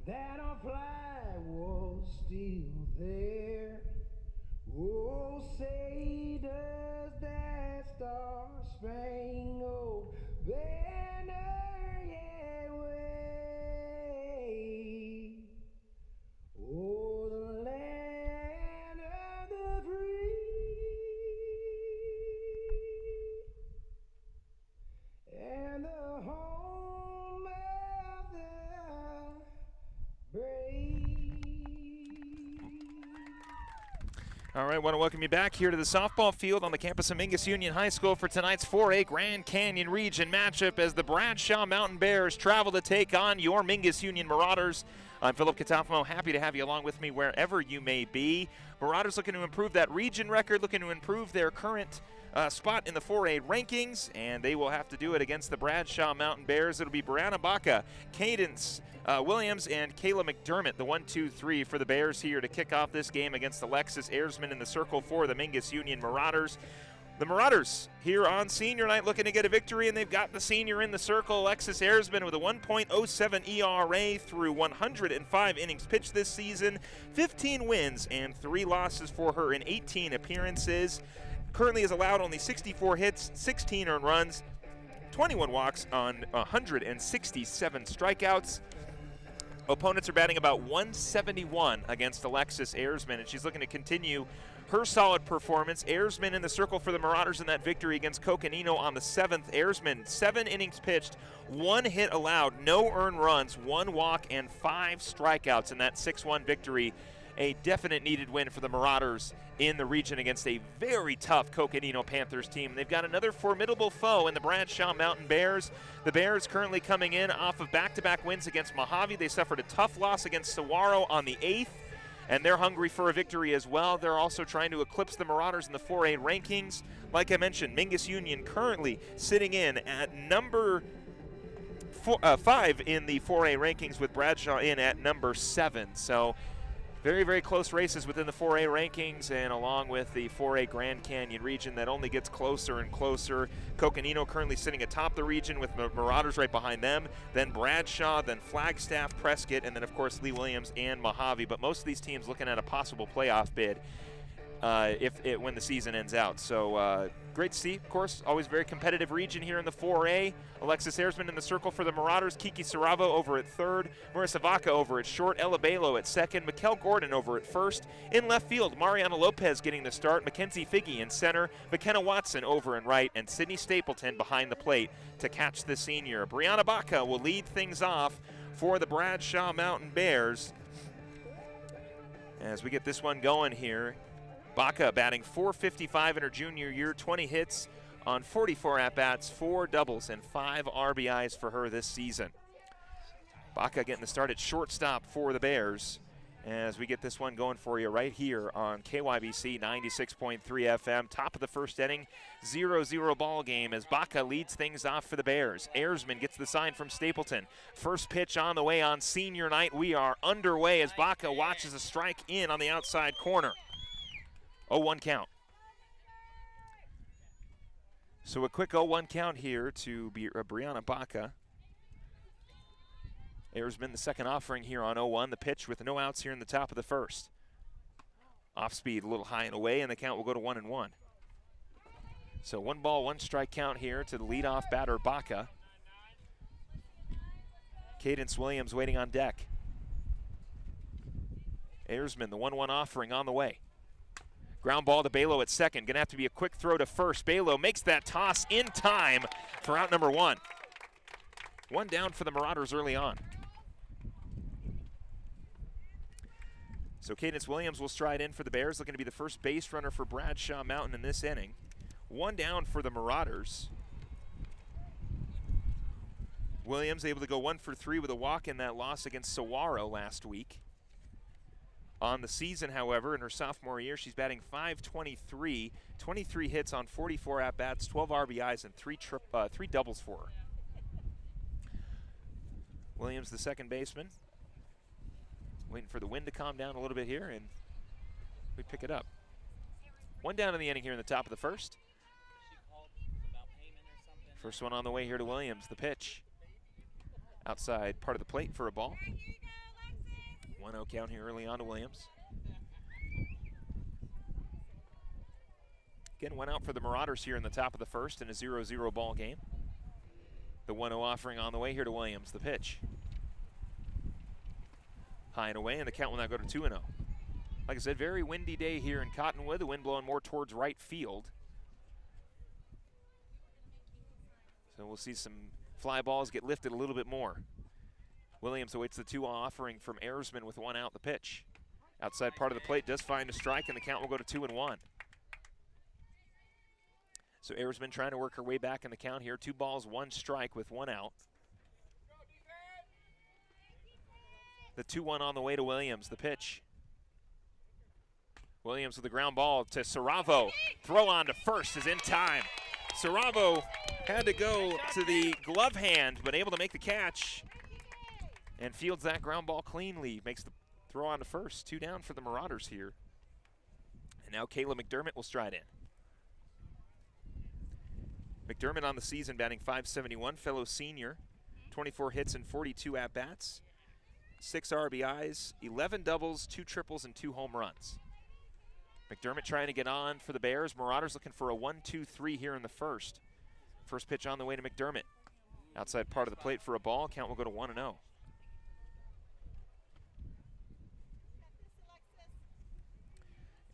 that our flag was still there. Oh, say does that star-spangled banner yet wave? Oh, the land of the free and the home of the brave. All right, want to welcome you back here to the softball field on the campus of Mingus Union High School for tonight's 4A Grand Canyon Region matchup as the Bradshaw Mountain Bears travel to take on your Mingus Union Marauders. I'm Philip Catafamo, happy to have you along with me wherever you may be. Marauders looking to improve that region record, looking to improve their current spot in the 4A rankings, and they will have to do it against the Bradshaw Mountain Bears. It'll be Brianna Baca, Cadence Williams, and Kayla McDermott, the 1-2-3 for the Bears here to kick off this game against Alexis Ayresman in the circle for the Mingus Union Marauders. The Marauders here on senior night looking to get a victory, and they've got the senior in the circle, Alexis Ayresman, with a 1.07 ERA through 105 innings pitched this season, 15 wins and 3 losses for her in 18 appearances. Currently has allowed only 64 hits, 16 earned runs, 21 walks on 167 strikeouts. Opponents are batting about 171 against Alexis Ayresman, and she's looking to continue her solid performance. Ayresman in the circle for the Marauders in that victory against Coconino on the 7th. Ayresman, 7 innings pitched, 1 hit allowed, no earned runs, 1 walk, and 5 strikeouts in that 6-1 victory. A definite needed win for the Marauders in the region against a very tough Coconino Panthers team. They've got another formidable foe in the Bradshaw Mountain Bears. The Bears currently coming in off of back-to-back wins against Mojave. They suffered a tough loss against Saguaro on the 8th, and they're hungry for a victory as well. They're also trying to eclipse the Marauders in the 4A rankings. Like I mentioned, Mingus Union currently sitting in at number 5 in the 4A rankings, with Bradshaw in at number 7. So very, very close races within the 4A rankings, and along with the 4A Grand Canyon region that only gets closer and closer. Coconino currently sitting atop the region with Marauders right behind them, then Bradshaw, then Flagstaff, Prescott, and then of course Lee Williams and Mojave. But most of these teams looking at a possible playoff bid when the season ends out. So great to see, of course. Always very competitive region here in the 4A. Alexis Ayresman in the circle for the Marauders. Kiki Saravo over at 3rd. Marissa Vaca over at short. Ella Balo at 2nd. Mikkel Gordon over at 1st. In left field, Mariana Lopez getting the start. Mackenzie Figge in center. McKenna Watson over in right. And Sydney Stapleton behind the plate to catch the senior. Brianna Baca will lead things off for the Bradshaw Mountain Bears as we get this one going here. Baca batting .455 in her junior year, 20 hits on 44 at-bats, 4 doubles, and 5 RBIs for her this season. Baca getting the start at shortstop for the Bears as we get this one going for you right here on KYBC 96.3 FM. Top of the first inning, 0-0 ball game as Baca leads things off for the Bears. Ayresman gets the sign from Stapleton. First pitch on the way on senior night. We are underway as Baca watches a strike in on the outside corner. 0-1 count. So a quick 0-1 count here to Brianna Baca. Ayresman, the second offering here on 0-1. The pitch with no outs here in the top of the first. Off speed, a little high and away, and the count will go to 1-1. So 1 ball, 1 strike count here to the leadoff batter, Baca. Cadence Williams waiting on deck. Ayresman, the 1-1 offering on the way. Ground ball to Balo at 2nd. Gonna have to be a quick throw to first. Balo makes that toss in time for out number 1. 1 down for the Marauders early on. So Cadence Williams will stride in for the Bears, looking to be the first base runner for Bradshaw Mountain in this inning. 1 down for the Marauders. Williams able to go 1 for 3 with a walk in that loss against Saguaro last week. On the season, however, in her sophomore year, she's batting .523, 23 hits on 44 at-bats, 12 RBIs, and 3 doubles for her. Williams, the second baseman, waiting for the wind to calm down a little bit here, and we pick it up. 1 down in the inning here in the top of the first. First one on the way here to Williams. The pitch outside part of the plate for a ball. 1-0 count here early on to Williams. Again, 1 out for the Marauders here in the top of the first in a 0-0 ball game. The 1-0 offering on the way here to Williams. The pitch. High and away, and the count will now go to 2-0. Like I said, very windy day here in Cottonwood. The wind blowing more towards right field. So we'll see some fly balls get lifted a little bit more. Williams awaits the 2 offering from Ayersman with 1 out. The pitch. Outside part of the plate does find a strike, and the count will go to 2-1. So Ayersman trying to work her way back in the count here. 2 balls, 1 strike with 1 out. The 2-1 on the way to Williams. The pitch. Williams with the ground ball to Saravo. Throw on to first is in time. Saravo had to go to the glove hand, but able to make the catch and fields that ground ball cleanly. Makes the throw on to first. 2 down for the Marauders here. And now Kayla McDermott will stride in. McDermott on the season batting .571, fellow senior. 24 hits and 42 at-bats. 6 RBIs, 11 doubles, 2 triples, and 2 home runs. McDermott trying to get on for the Bears. Marauders looking for a 1-2-3 here in the first. First pitch on the way to McDermott. Outside part of the plate for a ball. Count will go to 1-0.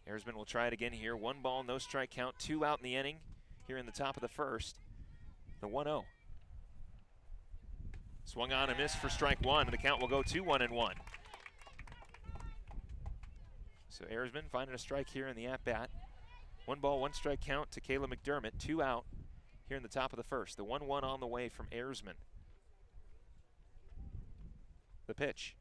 Ayersman will try it again here. 1 ball, no strike count. 2 out in the inning here in the top of the first. The 1-0. Swung on and missed for strike 1, and the count will go to 1-1. So Ayersman finding a strike here in the at-bat. 1 ball, 1 strike count to Kayla McDermott. 2 out here in the top of the first. The 1-1 on the way from Ayersman. The pitch.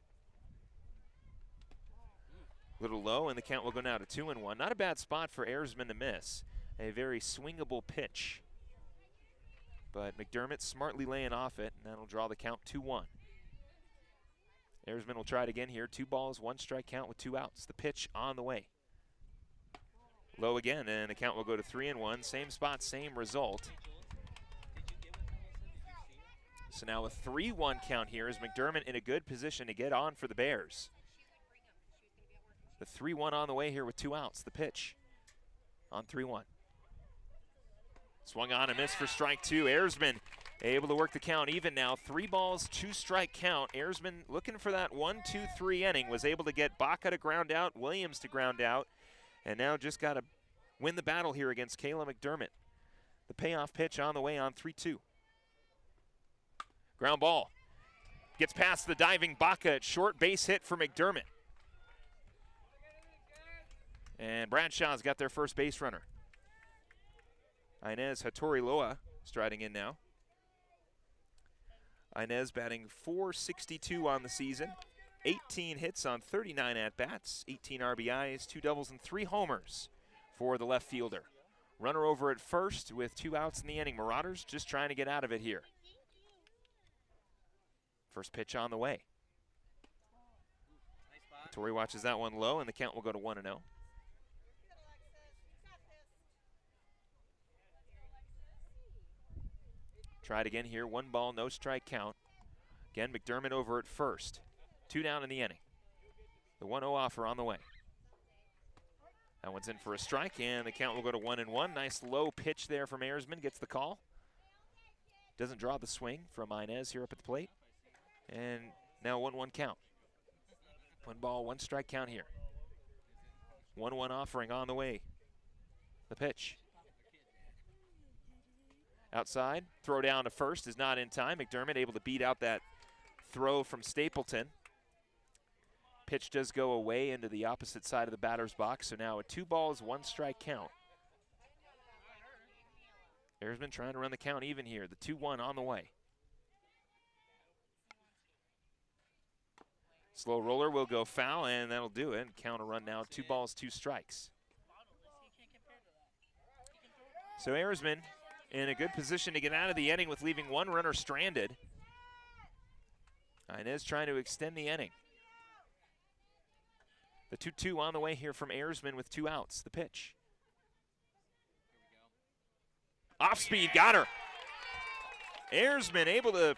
Little low, and the count will go now to 2-1. Not a bad spot for Ayersman to miss. A very swingable pitch. But McDermott smartly laying off it, and that'll draw the count 2-1. Ayersman will try it again here. 2 balls, 1 strike count with 2 outs. The pitch on the way. Low again, and the count will go to 3-1. Same spot, same result. So now a 3-1 count here is McDermott in a good position to get on for the Bears. The 3-1 on the way here with 2 outs. The pitch on 3-1. Swung on and missed for strike 2. Ayersman able to work the count even now. 3 balls, 2 strike count. Ayersman looking for that 1-2-3 inning. Was able to get Baca to ground out, Williams to ground out, and now just got to win the battle here against Kayla McDermott. The payoff pitch on the way on 3-2. Ground ball. Gets past the diving Baca. Short base hit for McDermott. And Bradshaw's got their first base runner. Inez Hattori-Loa striding in now. Inez batting .462 on the season. 18 hits on 39 at-bats, 18 RBIs, 2 doubles, and 3 homers for the left fielder. Runner over at first with 2 outs in the inning. Marauders just trying to get out of it here. First pitch on the way. Hattori watches that one low, and the count will go to 1-0. Tried again here, 1 ball, no strike count. Again, McDermott over at first. 2 down in the inning. The 1-0 offer on the way. That one's in for a strike, and the count will go to 1-1. Nice low pitch there from Ayersman, gets the call. Doesn't draw the swing from Inez here up at the plate. And now 1-1 count. 1 ball, 1 strike count here. 1-1 offering on the way. The pitch. Outside, throw down to first is not in time. McDermott able to beat out that throw from Stapleton. Pitch does go away into the opposite side of the batter's box, so now a 2 balls, 1 strike count. Ayersman trying to run the count even here. The 2-1 on the way. Slow roller will go foul, and that'll do it. Count a run now, 2 balls, 2 strikes. So Ayersman in a good position to get out of the inning with leaving 1 runner stranded. Inez trying to extend the inning. The 2-2 on the way here from Ayersman with 2 outs. The pitch. Off speed, got her. Ayersman able to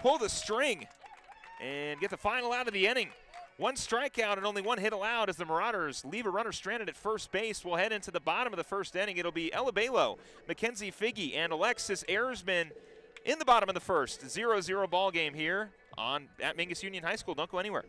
pull the string and get the final out of the inning. One strikeout and only one hit allowed as the Marauders leave a runner stranded at first base. We'll head into the bottom of the first inning. It'll be Ella Balo, Mackenzie Figge, and Alexis Erzman in the bottom of the first. 0-0 ball game here at Mingus Union High School. Don't go anywhere.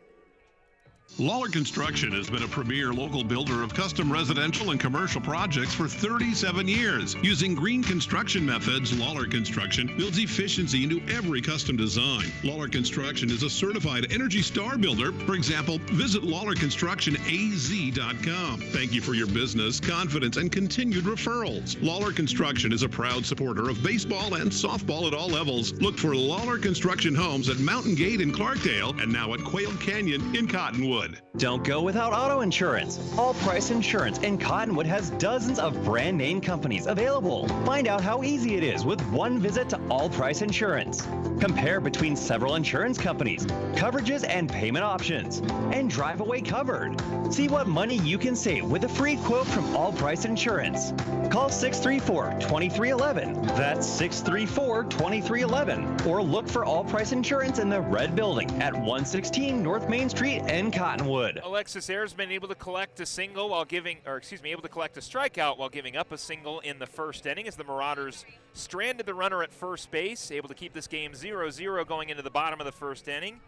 Lawler Construction has been a premier local builder of custom residential and commercial projects for 37 years. Using green construction methods, Lawler Construction builds efficiency into every custom design. Lawler Construction is a certified Energy Star builder. For example, visit LawlerConstructionAZ.com. Thank you for your business, confidence, and continued referrals. Lawler Construction is a proud supporter of baseball and softball at all levels. Look for Lawler Construction Homes at Mountain Gate in Clarkdale and now at Quail Canyon in Cottonwood. Don't go without auto insurance. All Price Insurance in Cottonwood has dozens of brand name companies available. Find out how easy it is with one visit to All Price Insurance. Compare between several insurance companies, coverages and payment options, and drive away covered. See what money you can save with a free quote from All Price Insurance. Call 634-2311. That's 634-2311. Or look for All Price Insurance in the red building at 116 North Main Street in Cottonwood. Alexis Erzman able to collect a single while able to collect a strikeout while giving up a single in the first inning as the Marauders stranded the runner at first base, able to keep this game 0-0 going into the bottom of the first inning.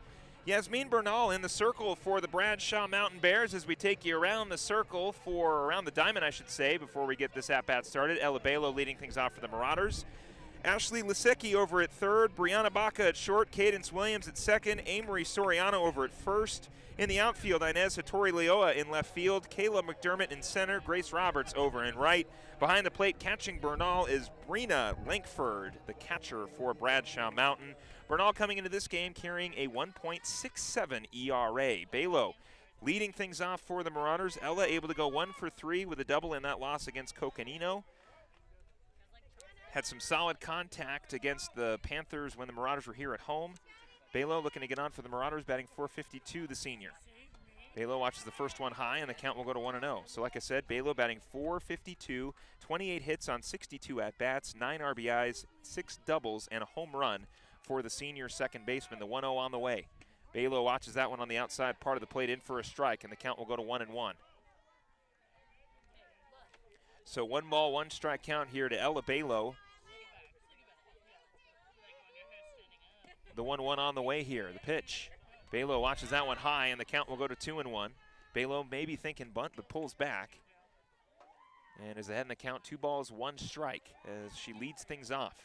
Yasmin Bernal in the circle for the Bradshaw Mountain Bears as we take you around the circle around the diamond, I should say, before we get this at-bat started. Ella Balo leading things off for the Marauders. Ashley Lisecki over at third, Brianna Baca at short, Cadence Williams at second, Amory Soriano over at first. In the outfield, Inez Hattori Leoa in left field, Kayla McDermott in center, Grace Roberts over in right. Behind the plate, catching Bernal is Brina Lankford, the catcher for Bradshaw Mountain. Bernal coming into this game carrying a 1.67 ERA. Balo leading things off for the Marauders. Ella able to go 1 for 3 with a double in that loss against Coconino. Had some solid contact against the Panthers when the Marauders were here at home. Balo looking to get on for the Marauders, batting .452, the senior. Balo watches the first one high, and the count will go to 1-0. So like I said, Balo batting .452, 28 hits on 62 at-bats, 9 RBIs, 6 doubles, and a home run for the senior second baseman. The 1-0 on the way. Balo watches that one on the outside part of the plate in for a strike, and the count will go to 1-1. So 1 ball, 1 strike count here to Ella Balo. The 1-1 on the way here. The pitch. Balo watches that one high, and the count will go to 2-1. Balo maybe thinking bunt, but pulls back. And is ahead in the count, 2 balls, 1 strike as she leads things off.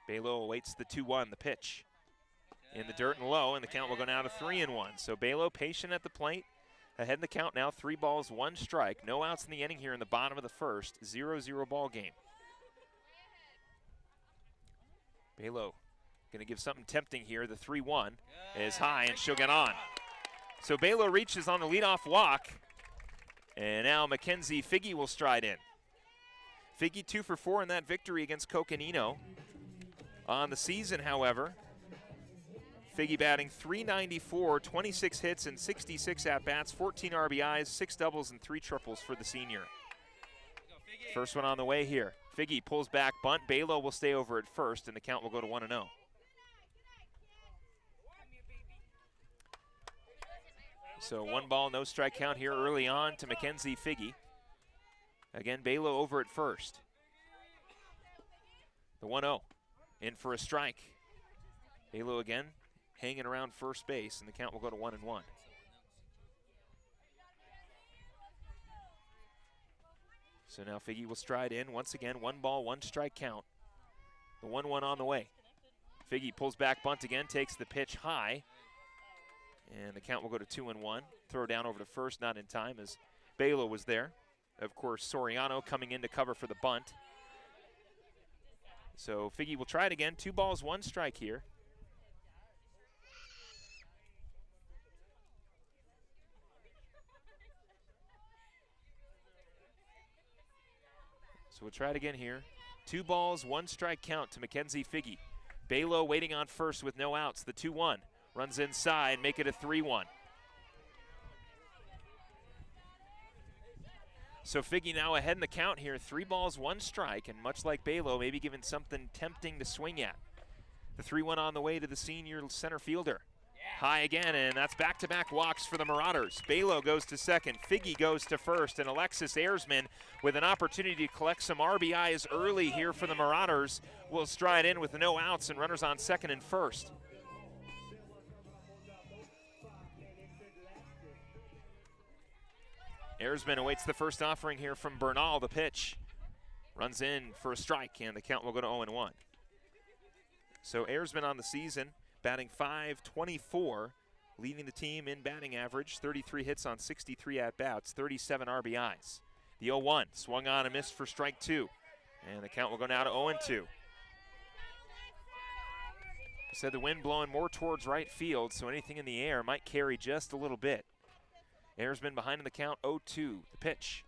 Balo awaits the 2-1, the pitch. In the dirt and low, and the count will go now to 3-1. So Balo patient at the plate. Ahead in the count now, 3 balls, 1 strike. No outs in the inning here in the bottom of the first. 0-0 ball game. Balo going to give something tempting here. The 3-1 is high, and she'll get on. So Balo reaches on the leadoff walk, and now Mackenzie Figge will stride in. Figge 2 for 4 in that victory against Coconino. On the season, however, Figge batting .394, 26 hits and 66 at-bats, 14 RBIs, 6 doubles, and 3 triples for the senior. First one on the way here. Figge pulls back bunt. Balo will stay over at first, and the count will go to 1-0. So 1 ball, no strike count here early on to Mackenzie Figge. Again, Balo over at first. The 1-0 in for a strike. Balo again hanging around first base, and the count will go to 1-1. So now Figge will stride in. Once again, 1 ball, 1 strike count. The 1-1 on the way. Figge pulls back bunt again, takes the pitch high. And the count will go to 2-1. Throw down over to first, not in time as Balo was there. Of course, Soriano coming in to cover for the bunt. So Figge will try it again. 2 balls, 1 strike here. So we'll try it again here. 2 balls, 1 strike count to Mackenzie Figge. Balo waiting on first with no outs. The 2-1 runs inside, make it a 3-1. So Figge now ahead in the count here. 3 balls, 1 strike, and much like Balo, maybe given something tempting to swing at. The 3-1 on the way to the senior center fielder. High again, and that's back-to-back walks for the Marauders. Balo goes to second, Figgy goes to first, and Alexis Ayersman with an opportunity to collect some RBIs early here for the Marauders will stride in with no outs and runners on second and first. Ayersman awaits the first offering here from Bernal. The pitch runs in for a strike, and the count will go to 0-1. So Ayersman on the season, batting .524, leading the team in batting average, 33 hits on 63 at-bats, 37 RBIs. The 0-1, swung on and missed for strike 2, and the count will go now to 0-2. Said the wind blowing more towards right field, so anything in the air might carry just a little bit. Ayersman behind in the count, 0-2. The pitch.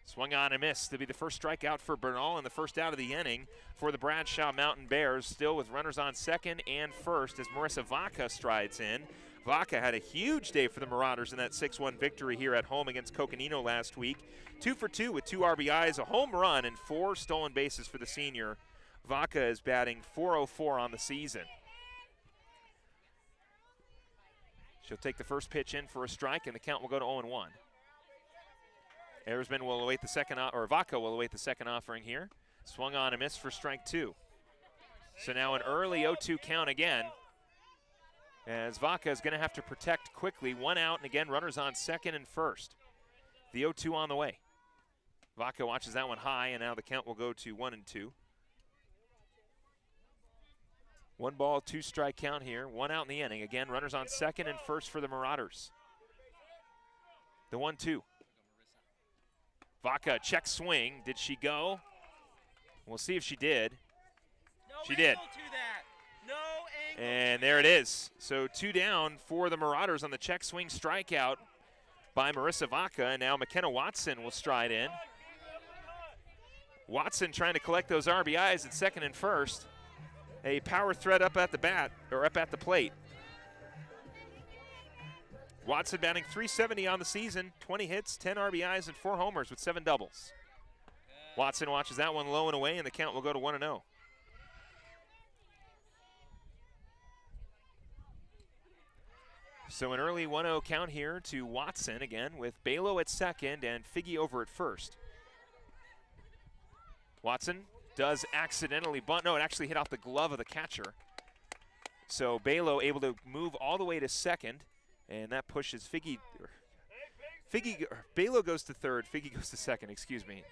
Swung on and missed to be the first strikeout for Bernal and the first out of the inning for the Bradshaw Mountain Bears, still with runners on second and first as Marissa Vaca strides in. Vaca had a huge day for the Marauders in that 6-1 victory here at home against Coconino last week. 2 for 2 with 2 RBIs, a home run, and 4 stolen bases for the senior. Vaca is batting .404 on the season. She'll take the first pitch in for a strike, and the count will go to 0-1. Ayersman will await the second, or Vaca will await the second offering here. Swung on and missed for strike 2. So now an early 0-2 count again, as Vaca is going to have to protect quickly. 1 out, and again, runners on second and first. The 0-2 on the way. Vaca watches that one high, and now the count will go to 1-2. 1 ball, 2 strike count here. 1 out in the inning. Again, runners on second and first for the Marauders. The 1-2. Vaca check swing. Did she go? We'll see if she did. She did. And there it is. So 2 down for the Marauders on the check swing strikeout by Marissa Vaca. And now McKenna Watson will stride in. Watson trying to collect those RBIs at second and first. A power threat up at the bat, or up at the plate. Watson batting .370 on the season, 20 hits, 10 RBIs, and 4 homers with 7 doubles. Watson watches that one low and away, and the count will go to 1-0. So an early 1-0 count here to Watson again, with Balo at second and Figgy over at first. Watson does accidentally bunt. No, it actually hit off the glove of the catcher. So Balo able to move all the way to second, and that pushes Balo goes to third, Figgy goes to second, excuse me.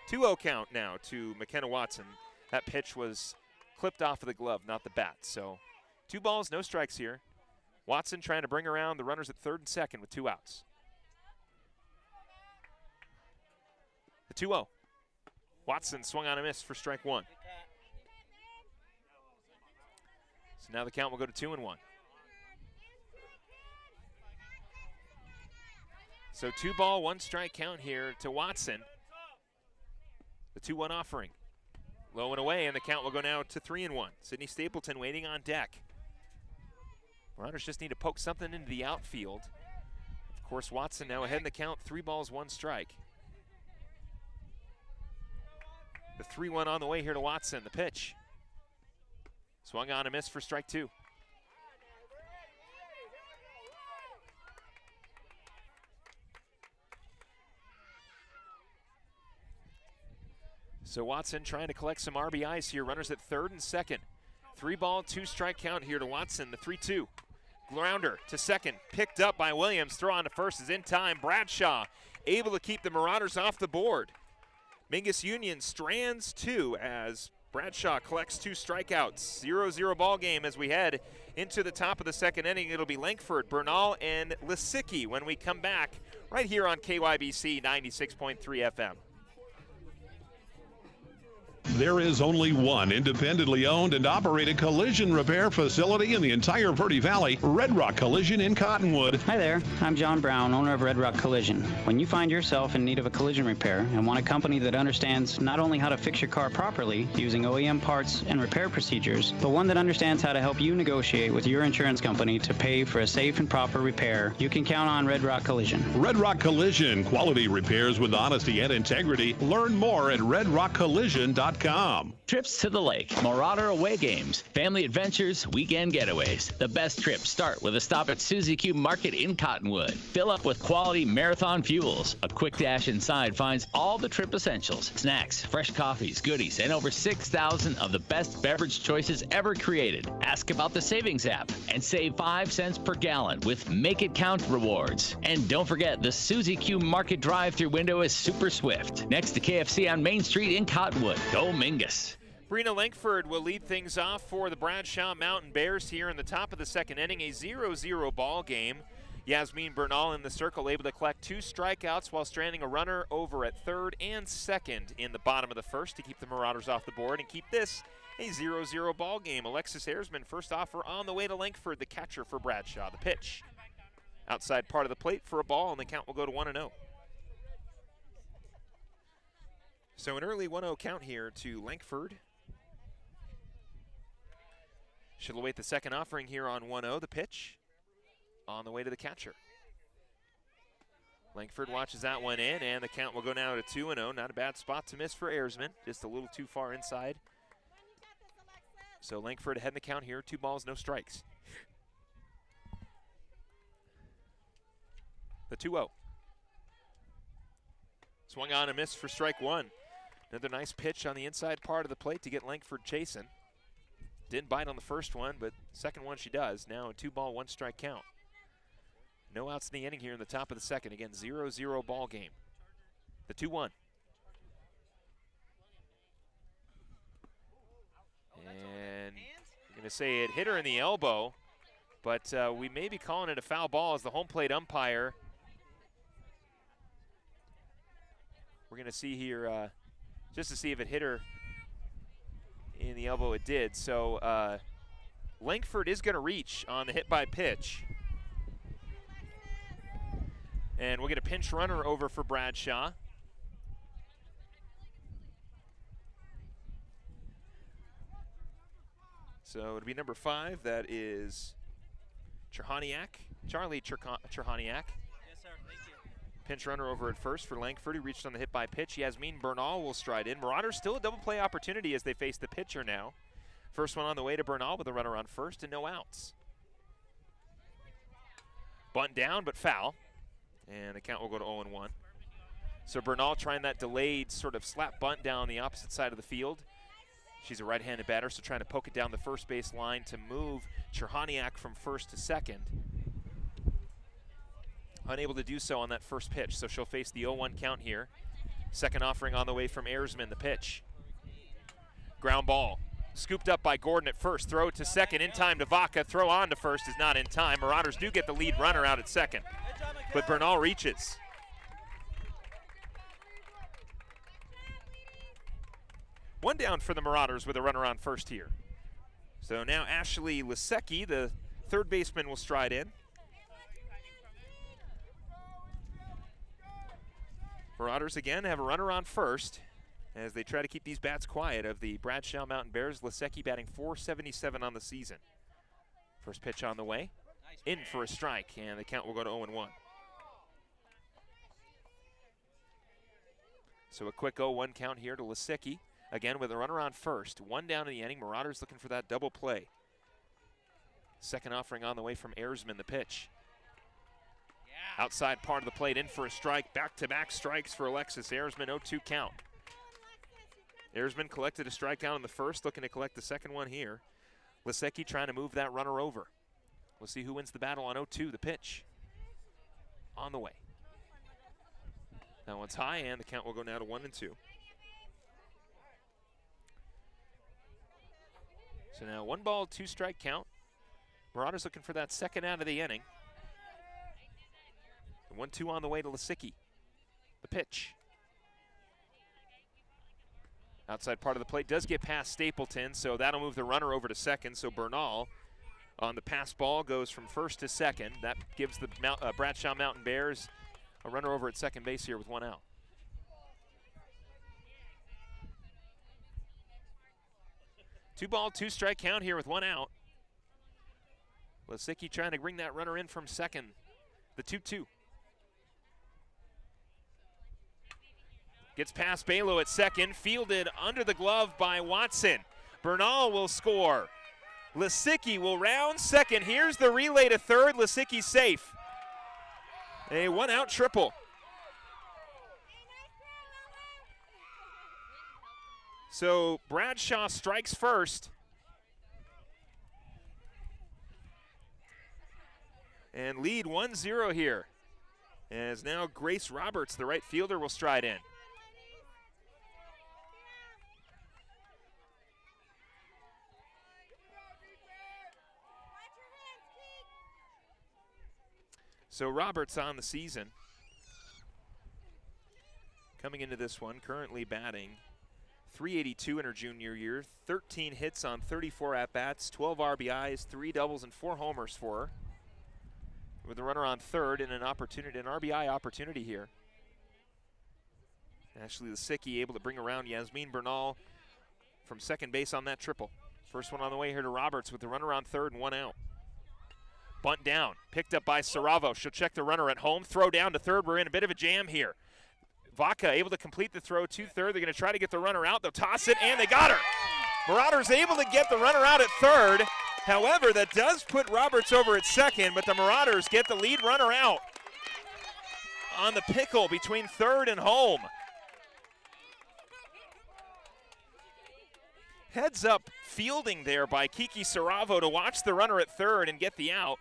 2-0 count now to McKenna Watson. That pitch was clipped off of the glove, not the bat. So 2 balls, no strikes here. Watson trying to bring around the runners at third and second with 2 outs. The 2-0. Watson swung on a miss for strike 1. So now the count will go to 2-1. So 2 ball, 1 strike count here to Watson. The 2-1 offering. Low and away, and the count will go now to 3-1. Sydney Stapleton waiting on deck. Marauders just need to poke something into the outfield. Of course, Watson now ahead in the count, 3 balls, 1 strike. The 3-1 on the way here to Watson. The pitch. Swung on and missed for strike 2. So Watson trying to collect some RBIs here. Runners at third and second. 3 ball, 2 strike count here to Watson. The 3-2. Grounder to second. Picked up by Williams. Throw on to first is in time. Bradshaw able to keep the Marauders off the board. Mingus Union strands 2 as Bradshaw collects 2 strikeouts. 0-0 ball game as we head into the top of the second inning. It'll be Langford, Bernal, and Lisicki when we come back right here on KYBC 96.3 FM. There is only one independently owned and operated collision repair facility in the entire Verde Valley, Red Rock Collision in Cottonwood. Hi there, I'm John Brown, owner of Red Rock Collision. When you find yourself in need of a collision repair and want a company that understands not only how to fix your car properly using OEM parts and repair procedures, but one that understands how to help you negotiate with your insurance company to pay for a safe and proper repair, you can count on Red Rock Collision. Red Rock Collision, quality repairs with honesty and integrity. Learn more at redrockcollision.com. Marauder.com. Trips to the lake, Marauder away games, family adventures, weekend getaways. The best trips start with a stop at Suzy Q Market in Cottonwood. Fill up with quality Marathon fuels. A quick dash inside finds all the trip essentials, snacks, fresh coffees, goodies, and over 6,000 of the best beverage choices ever created. Ask about the Savings app and save 5 cents per gallon with Make It Count rewards. And don't forget, the Suzy Q Market drive-thru window is super swift. Next to KFC on Main Street in Cottonwood. Go Mingus. Brina Lankford will lead things off for the Bradshaw Mountain Bears here in the top of the second inning, a 0-0 ball game. Yasmin Bernal in the circle, able to collect 2 strikeouts while stranding a runner over at third and second in the bottom of the first to keep the Marauders off the board and keep this a 0-0 ball game. Alexis Ayresman, first offer on the way to Lankford, the catcher for Bradshaw. The pitch outside part of the plate for a ball, and the count will go to 1-0. So an early 1-0 count here to Lankford. She'll await the second offering here on 1-0. The pitch on the way to the catcher. Lankford watches that one in, and the count will go now to 2-0. Not a bad spot to miss for Ayresman, just a little too far inside. So Lankford ahead in the count here, 2 balls, no strikes. The 2-0. Swung on and missed for strike 1. Another nice pitch on the inside part of the plate to get Lankford chasing. Didn't bite on the first one, but second one she does. Now a 2-ball, 1-strike count. No outs in the inning here in the top of the second. Again, 0-0 ball game. The 2-1. And I'm going to say it hit her in the elbow, but we may be calling it a foul ball as the home plate umpire. We're going to see here, just to see if it hit her in the elbow. It did. So Lankford is going to reach on the hit by pitch. And we'll get a pinch runner over for Bradshaw. So it'll be number 5. That is Charlie Cherhaniak. Yes, sir. Thank you. Pinch runner over at first for Lankford, who reached on the hit by pitch. Yasmin Bernal will stride in. Marauders still a double play opportunity as they face the pitcher now. First one on the way to Bernal with a runner on first and no outs. Bunt down, but foul. And the count will go to 0-1. So Bernal trying that delayed sort of slap bunt down the opposite side of the field. She's a right-handed batter, so trying to poke it down the first base line to move Cherhaniak from first to second. Unable to do so on that first pitch, so she'll face the 0-1 count here. Second offering on the way from Ayresman, the pitch. Ground ball. Scooped up by Gordon at first. Throw to second, in time to Vaca. Throw on to first is not in time. Marauders do get the lead runner out at second, but Bernal reaches. One down for the Marauders with a runner on first here. So now Ashley Lisecki, the third baseman, will stride in. Marauders again have a runner on first as they try to keep these bats quiet of the Bradshaw Mountain Bears. Lisecki batting .477 on the season. First pitch on the way. In for a strike, and the count will go to 0-1. So a quick 0-1 count here to Lisecki. Again with a runner on first. One down in the inning. Marauders looking for that double play. Second offering on the way from Ayresman, the pitch. Outside part of the plate, in for a strike. Back-to-back strikes for Alexis Ayresman, 0-2 count. Ayresman collected a strikeout in the first, looking to collect the second one here. Lisecki trying to move that runner over. We'll see who wins the battle on 0-2, the pitch. On the way. That one's high, and the count will go now to 1-2. So now 1 ball, 2 strike count. Marauders looking for that second out of the inning. 1-2 on the way to Lisecki. The pitch. Outside part of the plate does get past Stapleton, so that'll move the runner over to second. So Bernal on the pass ball goes from first to second. That gives the Bradshaw Mountain Bears a runner over at second base here with 1 out. Two ball, 2 strike count here with 1 out. Lisecki trying to bring that runner in from second. The 2-2. Gets past Balo at second, fielded under the glove by Watson. Bernal will score. Lisicki will round second. Here's the relay to third. Lisicki safe. A one-out triple. So Bradshaw strikes first. And lead 1-0 here. As now Grace Roberts, the right fielder, will stride in. So Roberts on the season. Coming into this one, currently batting .382 in her junior year, 13 hits on 34 at-bats, 12 RBIs, 3 doubles, and 4 homers for her. With the runner on third and an RBI opportunity here. Ashley Lisicki able to bring around Yasmin Bernal from second base on that triple. First one on the way here to Roberts with the runner on third and 1 out. Bunt down, picked up by Saravo. She'll check the runner at home, throw down to third. We're in a bit of a jam here. Vaca able to complete the throw to third. They're going to try to get the runner out. They'll toss it, and they got her. Marauders able to get the runner out at third. However, that does put Roberts over at second, but the Marauders get the lead runner out on the pickle between third and home. Heads up fielding there by Kiki Saravo to watch the runner at third and get the out,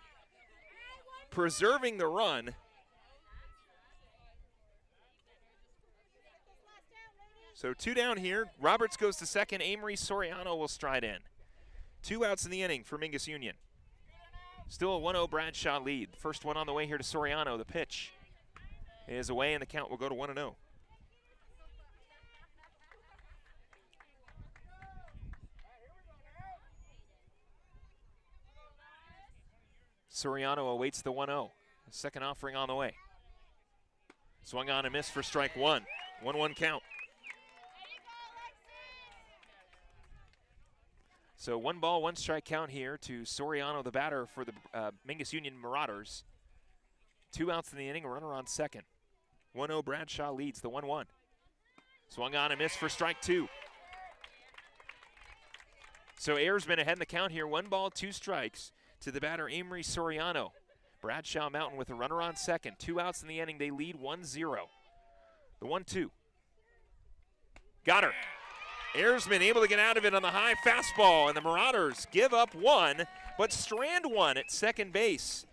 preserving the run. So 2 down here. Roberts goes to second. Amory Soriano will stride in. 2 outs in the inning for Mingus Union. Still a 1-0 Bradshaw lead. First one on the way here to Soriano. The pitch is away, and the count will go to 1-0. Soriano awaits the 1-0. Second offering on the way. Swung on and missed for strike one. 1-1 count. So 1 ball, 1 strike count here to Soriano, the batter for the Mingus Union Marauders. 2 outs in the inning, a runner on second. 1-0 Bradshaw leads the 1-1. Swung on and missed for strike 2. So Ayersman ahead in the count here. 1 ball, 2 strikes to the batter Amory Soriano. Bradshaw Mountain with a runner on second. 2 outs in the inning, they lead 1-0. The 1-2. Got her. Ayersman able to get out of it on the high fastball, and the Marauders give up 1, but strand 1 at second base.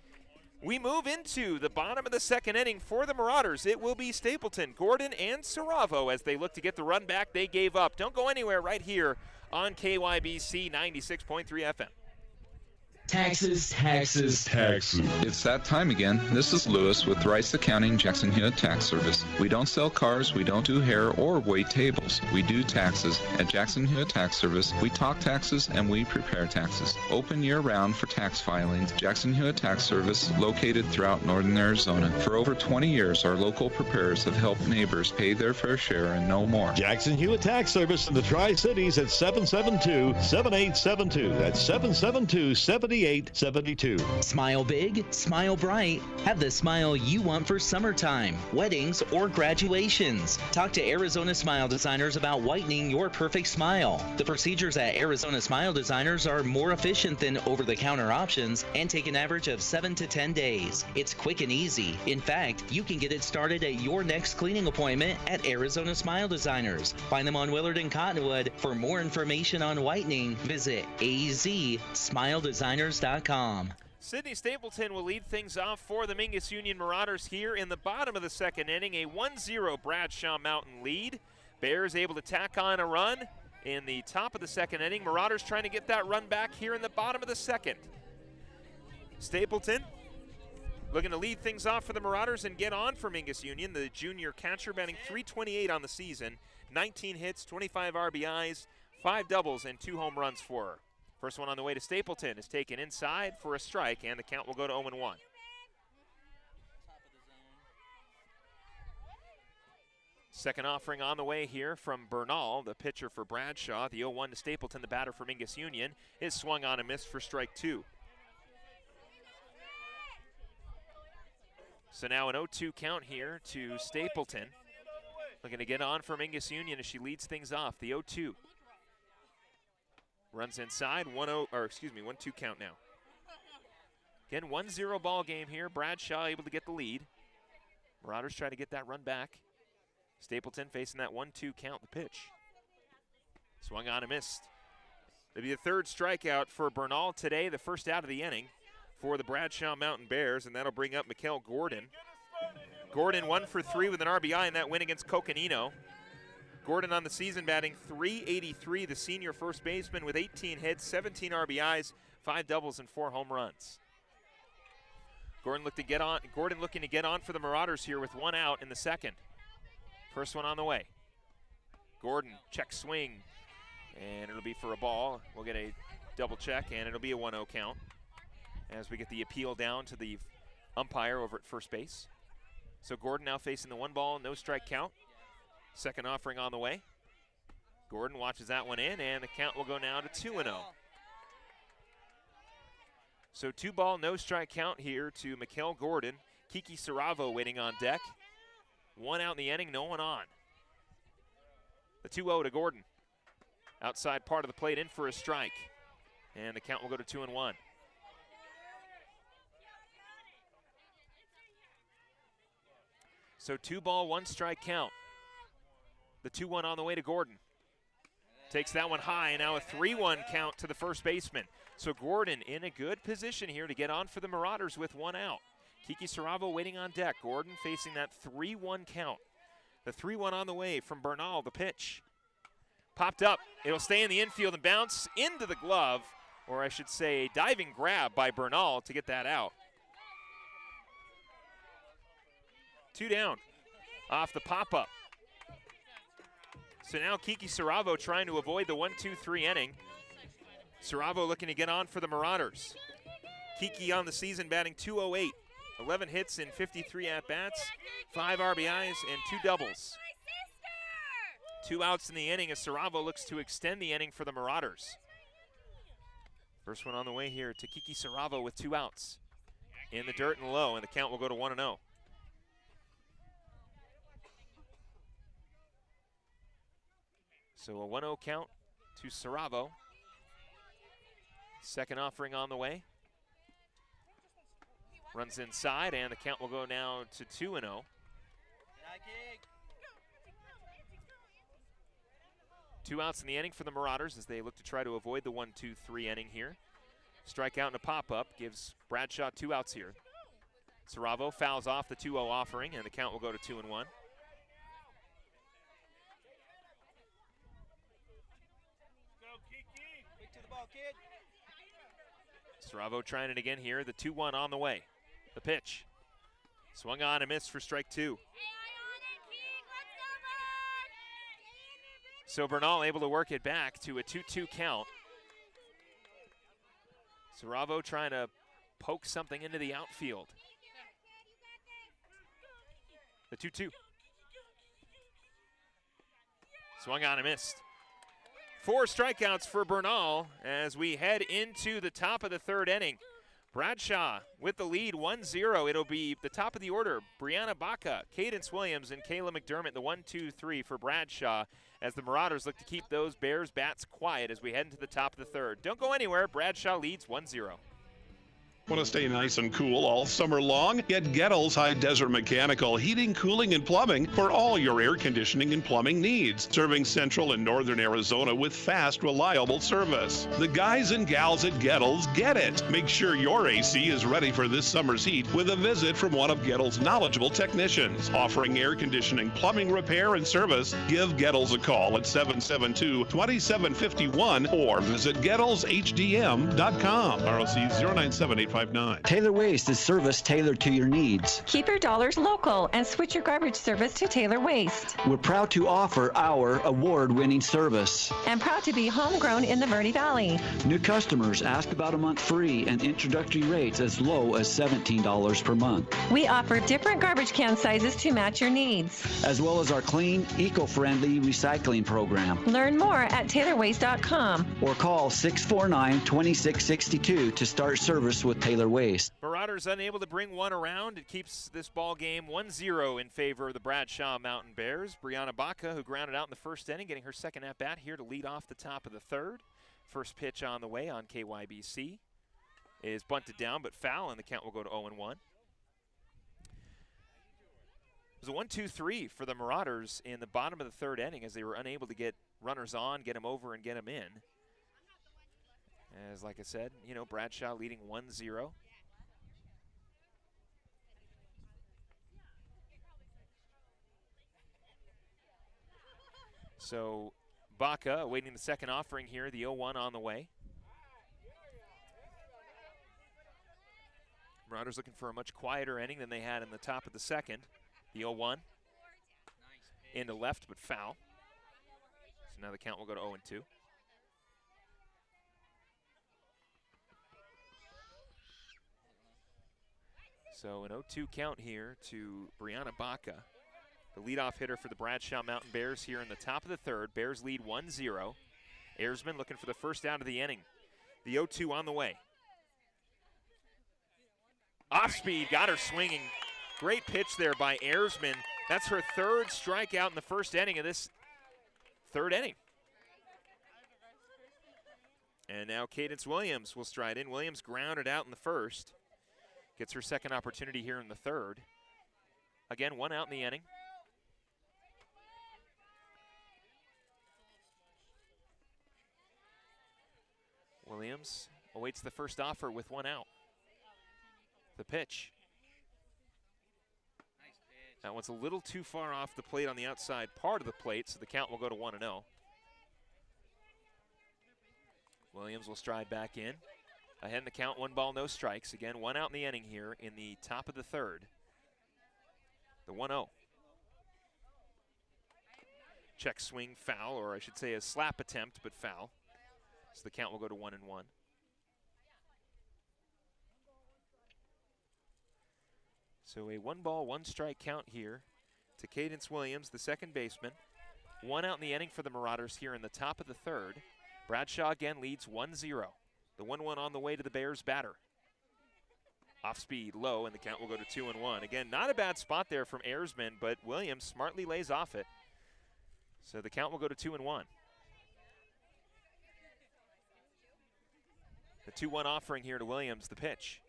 We move into the bottom of the second inning for the Marauders. It will be Stapleton, Gordon, and Saravo as they look to get the run back they gave up. Don't go anywhere right here on KYBC 96.3 FM. Taxes, taxes, taxes. It's that time again. This is Lewis with Rice Accounting Jackson Hewitt Tax Service. We don't sell cars, we don't do hair or wait tables. We do taxes. At Jackson Hewitt Tax Service, we talk taxes and we prepare taxes. Open year-round for tax filings. Jackson Hewitt Tax Service, located throughout northern Arizona. For over 20 years, our local preparers have helped neighbors pay their fair share and no more. Jackson Hewitt Tax Service in the Tri-Cities at 772-7872. That's 772-7872. Smile big, smile bright. Have the smile you want for summertime, weddings, or graduations. Talk to Arizona Smile Designers about whitening your perfect smile. The procedures at Arizona Smile Designers are more efficient than over-the-counter options and take an average of 7 to 10 days. It's quick and easy. In fact, you can get it started at your next cleaning appointment at Arizona Smile Designers. Find them on Willard and Cottonwood. For more information on whitening, visit azsmiledesigners.com. Sydney Stapleton will lead things off for the Mingus Union Marauders here in the bottom of the second inning. A 1-0 Bradshaw Mountain lead. Bears able to tack on a run in the top of the second inning. Marauders trying to get that run back here in the bottom of the second. Stapleton looking to lead things off for the Marauders and get on for Mingus Union. The junior catcher batting .328 on the season. 19 hits, 25 RBIs, 5 doubles, and 2 home runs for her. First one on the way to Stapleton is taken inside for a strike, and the count will go to 0-1. Second offering on the way here from Bernal, the pitcher for Bradshaw. The 0-1 to Stapleton, the batter for Mingus Union, is swung on and missed for strike 2. So now an 0-2 count here to Stapleton. Looking to get on for Mingus Union as she leads things off. The 0-2. Runs inside, 1-2 count now. Again, 1-0 ball game here. Bradshaw able to get the lead. Marauders try to get that run back. Stapleton facing that 1-2 count, the pitch. Swung on and missed. It'll be the third strikeout for Bernal today, the first out of the inning for the Bradshaw Mountain Bears, and that'll bring up Mikkel Gordon. Gordon 1 for 3 with an RBI in that win against Coconino. Gordon on the season batting .383, the senior first baseman with 18 hits, 17 RBIs, 5 doubles, and 4 home runs. Gordon looking to get on for the Marauders here with 1 out in the second. First one on the way. Gordon, check swing, and it'll be for a ball. We'll get a double check, and it'll be a 1-0 count as we get the appeal down to the umpire over at first base. So Gordon now facing the 1-ball, no strike count. Second offering on the way. Gordon watches that one in, and the count will go now to 2-0. So 2-ball, no strike count here to Mikkel Gordon. Kiki Saravo waiting on deck. 1 out in the inning, no one on. The 2-0 to Gordon. Outside part of the plate in for a strike. And the count will go to 2-1. So 2-ball, 1 strike count. The 2-1 on the way to Gordon. Takes that one high, and now a 3-1 count to the first baseman. So Gordon in a good position here to get on for the Marauders with 1 out. Kiki Saravo waiting on deck. Gordon facing that 3-1 count. The 3-1 on the way from Bernal, the pitch. Popped up. It'll stay in the infield and bounce into the glove, or I should say a diving grab by Bernal to get that out. 2 down off the pop-up. So now Kiki Saravo trying to avoid the 1-2-3 inning. Saravo looking to get on for the Marauders. Kiki on the season batting .208. 11 hits in 53 at-bats, 5 RBIs, and 2 doubles. 2 outs in the inning as Saravo looks to extend the inning for the Marauders. First one on the way here to Kiki Saravo with 2 outs. In the dirt and low, and the count will go to 1-0. So a 1-0 count to Saravo. Second offering on the way. Runs inside, and the count will go now to 2-0. 2 outs in the inning for the Marauders as they look to try to avoid the 1-2-3 inning here. Strikeout and a pop-up gives Bradshaw 2 outs here. Saravo fouls off the 2-0 offering, and the count will go to 2-1. Saravo trying it again here. The 2-1 on the way. The pitch. Swung on and missed for strike 2. So Bernal able to work it back to a 2-2 count. Saravo trying to poke something into the outfield. The 2-2. Swung on and missed. 4 strikeouts for Bernal as we head into the top of the 3rd inning. Bradshaw with the lead, 1-0. It'll be the top of the order. Brianna Baca, Cadence Williams, and Kayla McDermott, the 1-2-3 for Bradshaw as the Marauders look to keep those Bears bats quiet as we head into the top of the 3rd. Don't go anywhere. Bradshaw leads 1-0. Want to stay nice and cool all summer long? Get Gettles High Desert Mechanical Heating, Cooling, and Plumbing for all your air conditioning and plumbing needs. Serving central and northern Arizona with fast, reliable service. The guys and gals at Gettles get it. Make sure your AC is ready for this summer's heat with a visit from one of Gettles' knowledgeable technicians. Offering air conditioning, plumbing repair, and service, give Gettles a call at 772-2751 or visit GettlesHDM.com. ROC 097859. Taylor Waste is service tailored to your needs. Keep your dollars local and switch your garbage service to Taylor Waste. We're proud to offer our award-winning service. And proud to be homegrown in the Verde Valley. New customers ask about a month free and introductory rates as low as $17 per month. We offer different garbage can sizes to match your needs. As well as our clean, eco-friendly recycling program. Learn more at TaylorWaste.com. Or call 649-2662 to start service with Taylor Waste. Marauders unable to bring one around. It keeps this ball game 1-0 in favor of the Bradshaw Mountain Bears. Brianna Baca, who grounded out in the first inning, getting her second at-bat here to lead off the top of the third. First pitch on the way on KYBC is bunted down, but foul, and the count will go to 0-1. It was a 1-2-3 for the Marauders in the bottom of the third inning as they were unable to get runners on, get them over, and get them in. As, like I said, you know, Bradshaw leading 1-0. So Baca awaiting the second offering here, the 0-1 on the way. Marauders looking for a much quieter inning than they had in the top of the second. The 0-1 into left, but foul. So now the count will go to 0-2. So an 0-2 count here to Brianna Baca, the leadoff hitter for the Bradshaw Mountain Bears here in the top of the third. Bears lead 1-0. Ayersman looking for the first out of the inning. The 0-2 on the way. Off speed, got her swinging. Great pitch there by Ayersman. That's her third strikeout in the first inning of this third inning. And now Cadence Williams will stride in. Williams grounded out in the first. Gets her second opportunity here in the third. Again, one out in the inning. Williams awaits the first offer with one out. The pitch. That one's a little too far off the plate on the outside part of the plate, so the count will go to 1-0. Williams will stride back in. Ahead in the count, 1 ball, no strikes. Again, one out in the inning here in the top of the third. The 1-0. Check swing foul, or I should say a slap attempt, but foul. So the count will go to 1-1. So a 1 ball, 1 strike count here to Cadence Williams, the second baseman. One out in the inning for the Marauders here in the top of the third. Bradshaw again leads 1-0. The 1-1 on the way to the Bears batter. Off speed, low, and the count will go to 2-1. Again, not a bad spot there from Ayersman, but Williams smartly lays off it. So the count will go to 2-1. The 2-1 offering here to Williams, the pitch.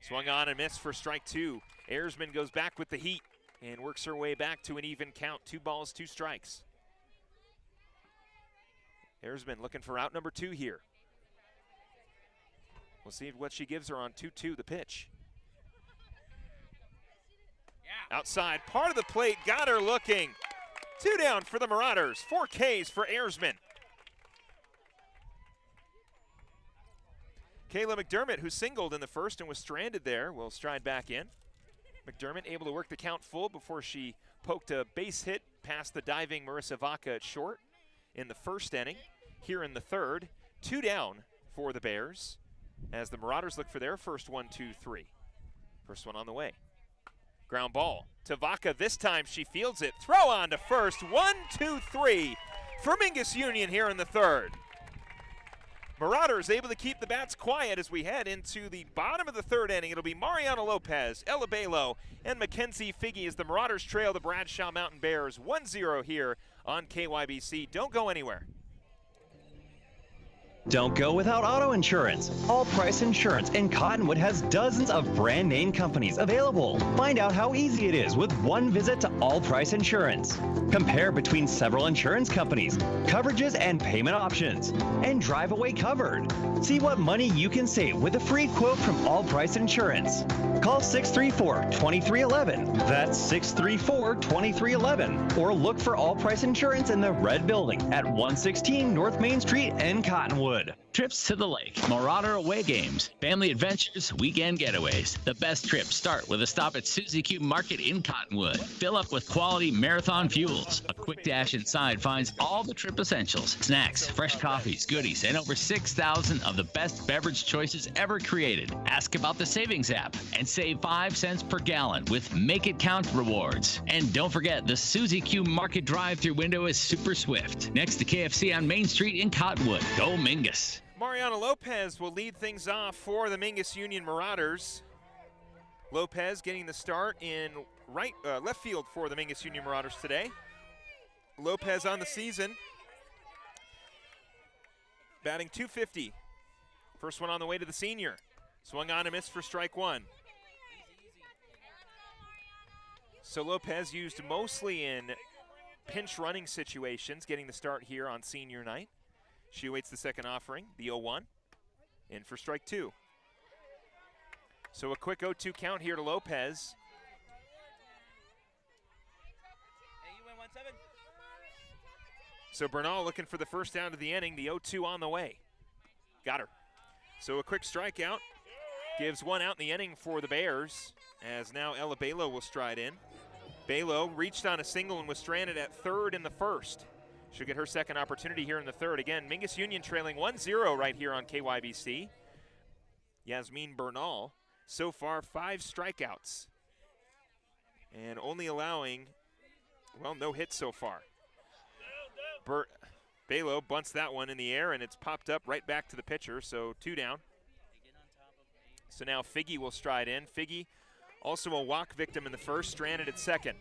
Swung on and missed for strike 2. Ayersman goes back with the heat and works her way back to an even count. 2 balls, 2 strikes. Ayersman looking for out number 2 here. We'll see what she gives her on 2-2, the pitch. Outside, part of the plate, got her looking. 2 down for the Marauders, 4 Ks for Ayersman. Kayla McDermott, who singled in the first and was stranded there, will stride back in. McDermott able to work the count full before she poked a base hit past the diving Marissa Vaca at short in the first inning. Here in the third, 2 down for the Bears as the Marauders look for their first 1-2-3. First one on the way. Ground ball to Vaca. This time she fields it. Throw on to first. 1-2-3 for Mingus Union here in the third. Marauders able to keep the bats quiet as we head into the bottom of the third inning. It'll be Mariana Lopez, Ella Balo, and Mackenzie Figge as the Marauders trail the Bradshaw Mountain Bears 1-0 here on KYBC. Don't go anywhere. Don't go without auto insurance. All Price Insurance in Cottonwood has dozens of brand name companies available. Find out how easy it is with one visit to All Price Insurance. Compare between several insurance companies, coverages and payment options, and drive away covered. See what money you can save with a free quote from All Price Insurance. Call 634-2311. That's 634-2311. Or look for All Price Insurance in the red building at 116 North Main Street in Cottonwood. Trips to the lake, Marauder away games, family adventures, weekend getaways. The best trips start with a stop at Suzy Q Market in Cottonwood. Fill up with quality Marathon fuels. A quick dash inside finds all the trip essentials, snacks, fresh coffees, goodies, and over 6,000 of the best beverage choices ever created. Ask about the savings app and save 5 cents per gallon with Make It Count rewards. And don't forget, the Suzy Q Market drive-through window is super swift. Next to KFC on Main Street in Cottonwood. Go Mingus. Mariana Lopez will lead things off for the Mingus Union Marauders. Lopez getting the start in left field for the Mingus Union Marauders today. Lopez on the season, batting .250. First one on the way to the senior. Swung on and missed for strike one. So Lopez used mostly in pinch running situations, getting the start here on senior night. She awaits the second offering, the 0-1, in for strike two. So a quick 0-2 count here to Lopez. So Bernal looking for the first down of the inning, the 0-2 on the way. Got her. So a quick strikeout gives one out in the inning for the Bears, as now Ella Balo will stride in. Balo reached on a single and was stranded at third in the first. She'll get her second opportunity here in the third. Again, Mingus Union trailing 1-0 right here on KYBC. Yasmin Bernal, so far 5 strikeouts. And only allowing, well, no hits so far. Balo bunts that one in the air, and it's popped up right back to the pitcher, so 2 down. So now Figgy will stride in. Figgy, also a walk victim in the first, stranded at second.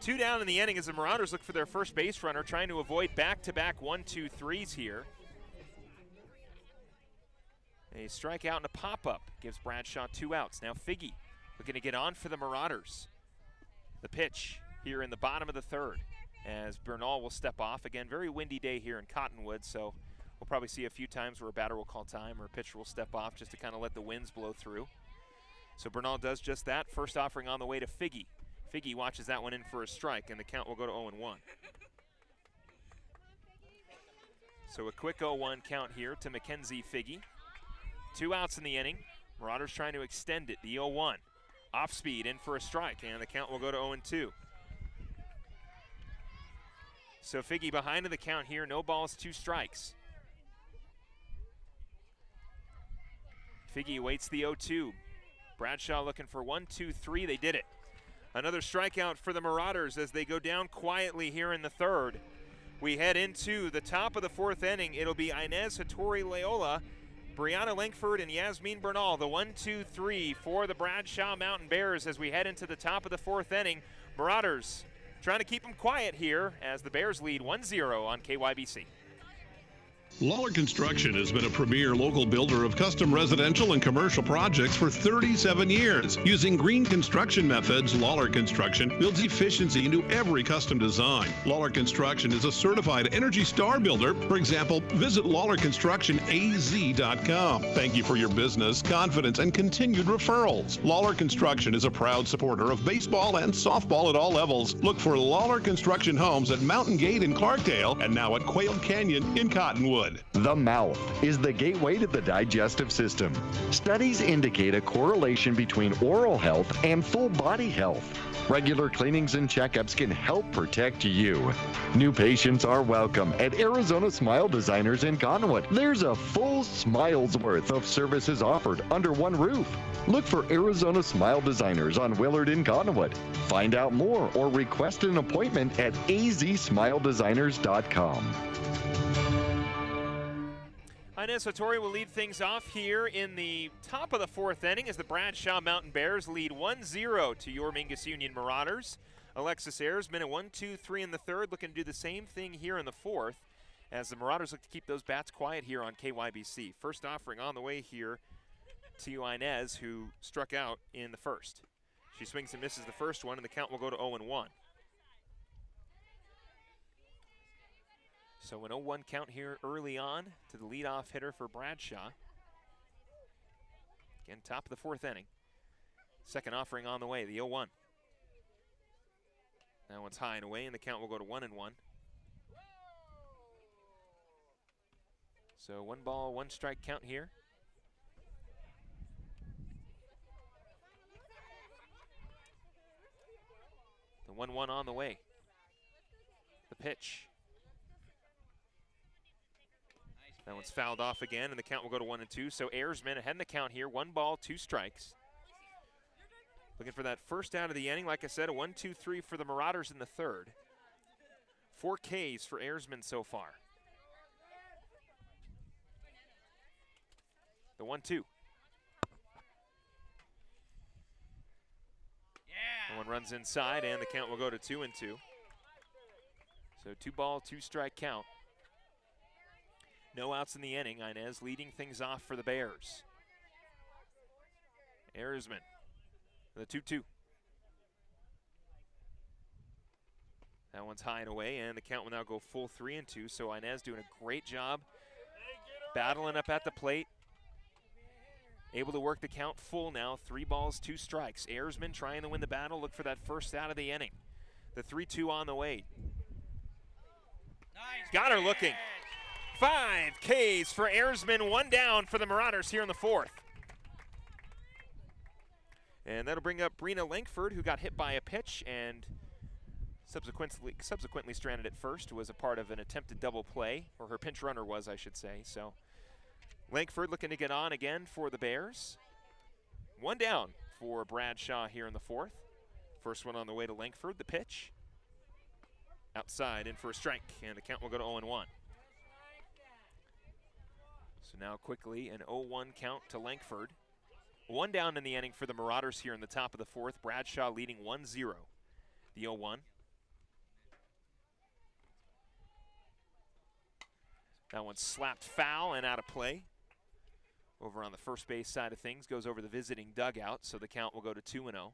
2 down in the inning as the Marauders look for their first base runner, trying to avoid back-to-back 1-2-3s here. A strikeout and a pop-up gives Bradshaw 2 outs. Now Figgy looking to get on for the Marauders. The pitch here in the bottom of the third, as Bernal will step off. Again, very windy day here in Cottonwood, so we'll probably see a few times where a batter will call time or a pitcher will step off just to kind of let the winds blow through. So Bernal does just that. First offering on the way to Figgy. Figgy watches that one in for a strike, and the count will go to 0-1. So a quick 0-1 count here to Mackenzie Figgy. 2 outs in the inning. Marauders trying to extend it, the 0-1. Off speed, in for a strike, and the count will go to 0-2. So Figgy behind in the count here, no balls, 2 strikes. Figgy awaits the 0-2. Bradshaw looking for 1-2-3, they did it. Another strikeout for the Marauders as they go down quietly here in the third. We head into the top of the fourth inning. It'll be Inez Hattori-Leola, Brianna Langford, and Yasmin Bernal, the 1-2-3 for the Bradshaw Mountain Bears as we head into the top of the fourth inning. Marauders trying to keep them quiet here as the Bears lead 1-0 on KYBC. Lawler Construction has been a premier local builder of custom residential and commercial projects for 37 years. Using green construction methods, Lawler Construction builds efficiency into every custom design. Lawler Construction is a certified Energy Star builder. For example, visit LawlerConstructionAZ.com. Thank you for your business, confidence, and continued referrals. Lawler Construction is a proud supporter of baseball and softball at all levels. Look for Lawler Construction Homes at Mountain Gate in Clarkdale and now at Quail Canyon in Cottonwood. The mouth is the gateway to the digestive system. Studies indicate a correlation between oral health and full body health. Regular cleanings and checkups can help protect you. New patients are welcome at Arizona Smile Designers in Cottonwood. There's a full smile's worth of services offered under one roof. Look for Arizona Smile Designers on Willard in Cottonwood. Find out more or request an appointment at azsmiledesigners.com. Inez Hattori will lead things off here in the top of the fourth inning as the Bradshaw Mountain Bears lead 1-0 to your Mingus Union Marauders. Alexis Ayresman at 1-2-3 in the third, looking to do the same thing here in the fourth as the Marauders look to keep those bats quiet here on KYBC. First offering on the way here to Inez, who struck out in the first. She swings and misses the first one, and the count will go to 0-1. So an 0-1 count here early on to the leadoff hitter for Bradshaw. Again, top of the fourth inning. Second offering on the way, the 0-1. That one's high and away, and the count will go to 1-1. So 1 ball, 1 strike count here. The 1-1 on the way. The pitch. That one's fouled off again, and the count will go to 1-2. So Ayresman ahead in the count here. 1 ball, 2 strikes. Looking for that first out of the inning. Like I said, a 1-2-3 for the Marauders in the third. 4 Ks for Ayresman so far. The 1-2. One runs inside, and the count will go to 2-2. So 2-ball, 2-strike count. No outs in the inning. Inez leading things off for the Bears. Erzman, the 2-2. That one's high and away, and the count will now go full 3-2. So Inez doing a great job battling up at the plate. Able to work the count full now. 3 balls, 2 strikes. Erzman trying to win the battle. Look for that first out of the inning. The 3-2 on the way. Nice. Got her looking. 5 Ks for Erzman. 1 down for the Marauders here in the 4th. And that'll bring up Brina Langford, who got hit by a pitch and subsequently stranded at first. Was a part of an attempted double play, or her pinch runner was, I should say. So Langford looking to get on again for the Bears. 1 down for Bradshaw here in the 4th. First one on the way to Langford. The pitch. Outside, in for a strike, and the count will go to 0-1. So now quickly an 0-1 count to Langford. 1 down in the inning for the Marauders here in the top of the 4th. Bradshaw leading 1-0. The 0-1. That one slapped foul and out of play. Over on the first base side of things, goes over the visiting dugout, so the count will go to 2-0.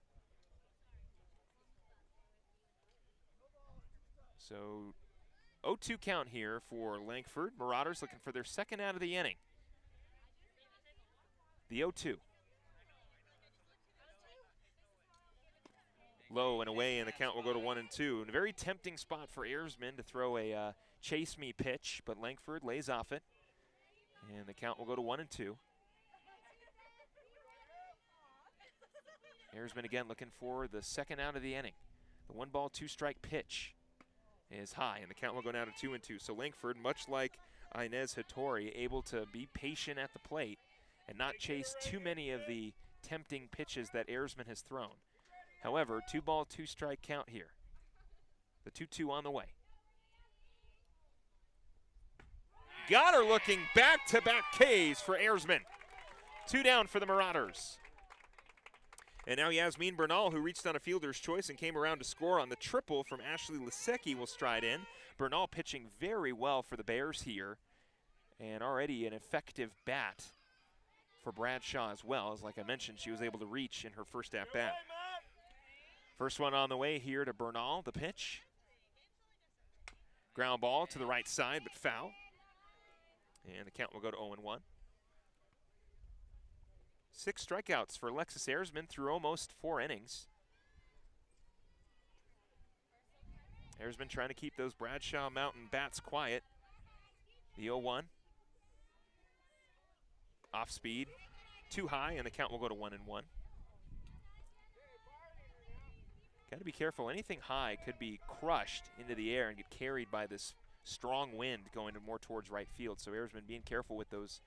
So 0-2 count here for Langford. Marauders looking for their second out of the inning. The 0-2. Low and away, and the count will go to 1-2. And a very tempting spot for Erzman to throw a chase me pitch, but Langford lays off it. And the count will go to 1-2. Erzman again looking for the second out of the inning. The 1-ball, 2-strike pitch is high, and the count will go down to 2-2. So Langford, much like Inez Hattori, able to be patient at the plate and not chase too many of the tempting pitches that Erzman has thrown. However, 2-ball, 2-strike count here. The 2-2 on the way. Got her looking. Back-to-back Ks for Erzman. 2 down for the Marauders. And now Yasmin Bernal, who reached on a fielder's choice and came around to score on the triple from Ashley Lisecki, will stride in. Bernal pitching very well for the Bears here, and already an effective bat for Bradshaw as well. As like I mentioned, she was able to reach in her first at-bat. First one on the way here to Bernal, the pitch. Ground ball to the right side, but foul. And the count will go to 0-1. 6 strikeouts for Alexis Erzman through almost 4 innings. Erzman trying to keep those Bradshaw Mountain bats quiet. The 0-1. Off speed, too high, and the count will go to 1-1. Got to be careful. Anything high could be crushed into the air and get carried by this strong wind going more towards right field. So Erzman being careful with those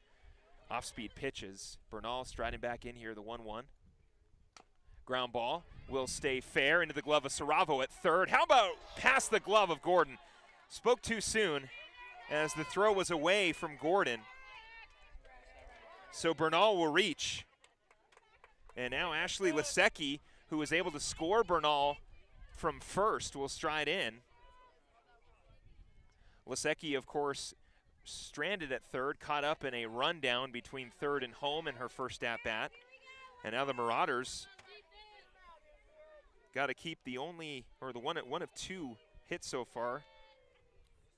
off-speed pitches. Bernal striding back in here, the 1-1. Ground ball will stay fair into the glove of Saravo at third. How about past the glove of Gordon? Spoke too soon as the throw was away from Gordon. So Bernal will reach. And now Ashley Lisecki, who was able to score Bernal from first, will stride in. Lisecki, of course, stranded at third, caught up in a rundown between third and home in her first at-bat. And now the Marauders got to keep the only, or the one of 2 hits so far.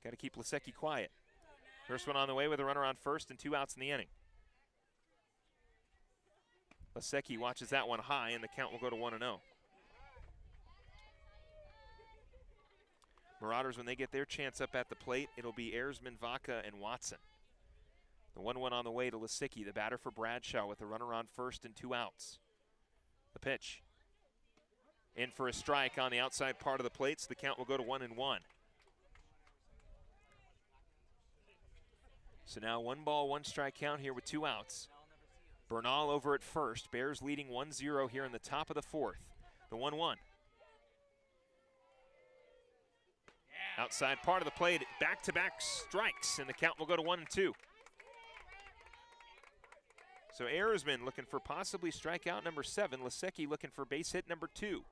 Got to keep Lisecki quiet. First one on the way with a runner on first and 2 outs in the inning. Lisecki watches that one high, and the count will go to 1-0. Marauders, when they get their chance up at the plate, it'll be Erzman, Vaca, and Watson. The 1-1 on the way to Lisecki, the batter for Bradshaw with a runner on first and 2 outs. The pitch. In for a strike on the outside part of the plate, so the count will go to 1-1. So now 1-ball, 1-strike count here with 2 outs. Bernal over at first. Bears leading 1-0 here in the top of the 4th. The 1-1. Outside part of the plate, back-to-back strikes, and the count will go to 1-2. So Erzman looking for possibly strikeout number 7. Lisecki looking for base hit number 2.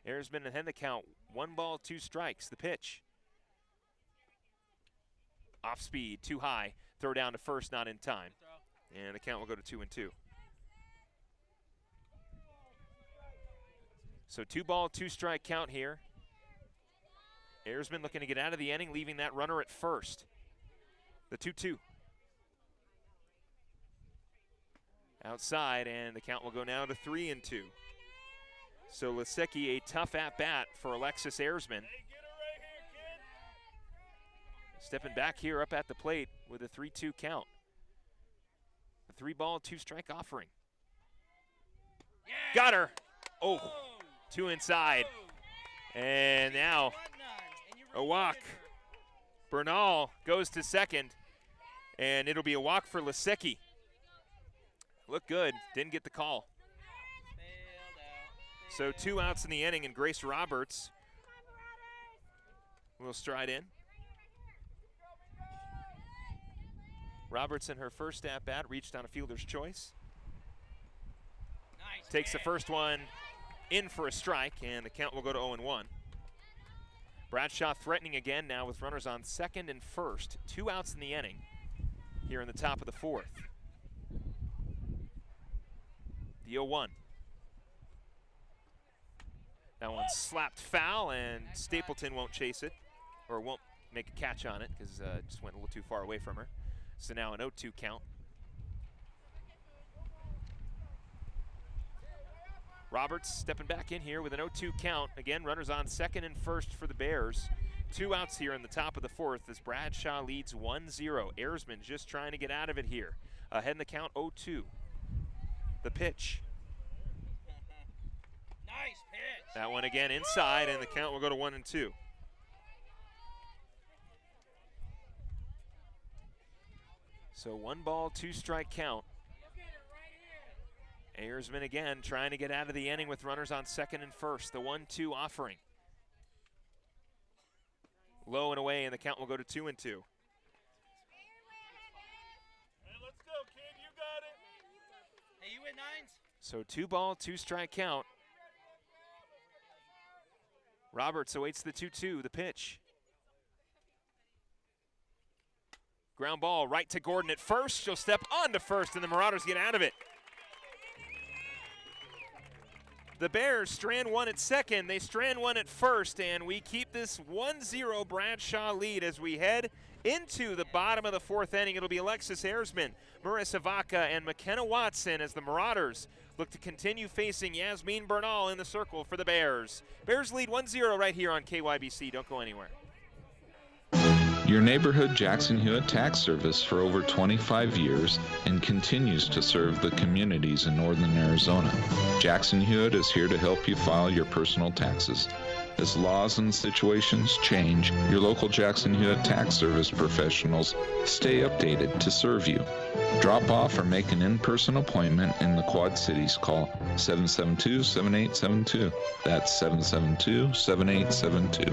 Erzman ahead in the count. 1 ball, 2 strikes. The pitch. Off speed, too high. Throw down to first, not in time. And the count will go to 2-2. So 2 ball, 2 strike count here. Erzman looking to get out of the inning, leaving that runner at first. The 2-2. Outside, and the count will go now to 3-2. So Lisecki, a tough at-bat for Alexis Erzman. Stepping back here up at the plate with a 3-2 count. A 3 ball, 2 strike offering. Got her. Oh, 2 inside. And now a walk. Bernal goes to second, and it'll be a walk for Lisecki. Looked good, didn't get the call. So 2 outs in the inning, and Grace Roberts will stride in. Roberts in her first at-bat reached on a fielder's choice. Takes the first one in for a strike, and the count will go to 0-1. Bradshaw threatening again now with runners on second and first. 2 outs in the inning here in the top of the 4th. The 0-1. That one slapped foul, and Stapleton won't chase it, or won't make a catch on it because it just went a little too far away from her. So now an 0-2 count. Roberts stepping back in here with an 0-2 count. Again, runners on second and first for the Bears. 2 outs here in the top of the 4th as Bradshaw leads 1-0. Erzman just trying to get out of it here. Ahead in the count, 0-2. The pitch. Nice pitch. That one again inside, and the count will go to 1-2. So 1 ball, 2 strike count. Erzman again trying to get out of the inning with runners on second and first. The 1-2 offering. Low and away, and the count will go to 2-2. Hey, let's go, kid. You got it. Hey, you at 9s? So 2 ball, 2 strike count. Roberts awaits the 2-2, the pitch. Ground ball right to Gordon at first. She'll step on to first, and the Marauders get out of it. The Bears strand 1 at second. They strand 1 at first, and we keep this 1-0 Bradshaw lead as we head into the bottom of the 4th inning. It'll be Alexis Erzman, Marissa Vaca, and McKenna Watson as the Marauders look to continue facing Yasmin Bernal in the circle for the Bears. Bears lead 1-0 right here on KYBC. Don't go anywhere. Your neighborhood Jackson Hewitt Tax Service for over 25 years and continues to serve the communities in northern Arizona. Jackson Hewitt is here to help you file your personal taxes. As laws and situations change, your local Jackson Hewitt Tax Service professionals stay updated to serve you. Drop off or make an in-person appointment in the Quad Cities. Call 772-7872. That's 772-7872.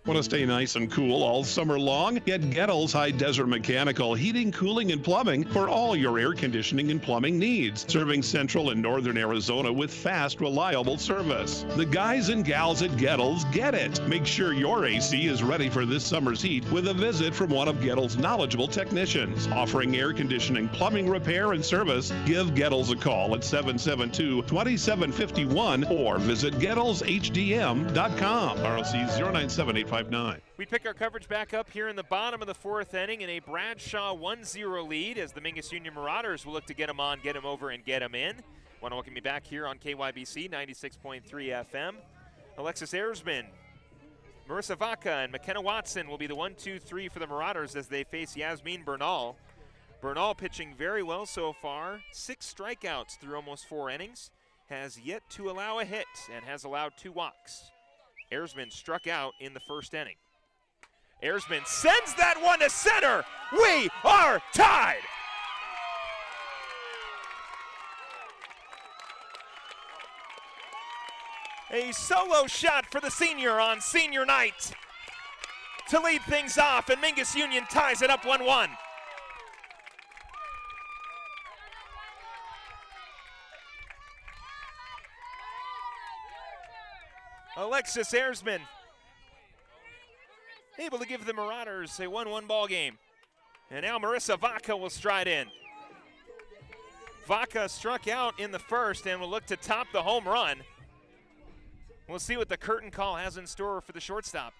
Want to stay nice and cool all summer long? Get Gettles High Desert Mechanical Heating, Cooling, and Plumbing for all your air conditioning and plumbing needs. Serving central and northern Arizona with fast, reliable service. The guys and gals at Gettles get it. Make sure your AC is ready for this summer's heat with a visit from one of Gettles' knowledgeable technicians. Offering air conditioning, plumbing repair, and service, give Gettles a call at 772-2751 or visit GettlesHDM.com. RLC 097859. We pick our coverage back up here in the bottom of the 4th inning in a Bradshaw 1-0 lead as the Mingus Union Marauders will look to get them on, get them over, and get them in. Want to welcome you back here on KYBC 96.3 FM. Alexis Erzman, Marissa Vaca, and McKenna Watson will be the 1-2-3 for the Marauders as they face Yasmin Bernal. Bernal pitching very well so far. 6 strikeouts through almost 4 innings. Has yet to allow a hit and has allowed 2 walks. Erzman struck out in the 1st inning. Erzman sends that one to center. We are tied. A solo shot for the senior on senior night to lead things off, and Mingus Union ties it up 1-1. Alexis Erzman able to give the Marauders a 1-1 ball game. And now Marissa Vaca will stride in. Vaca struck out in the first and will look to top the home run. We'll see what the curtain call has in store for the shortstop.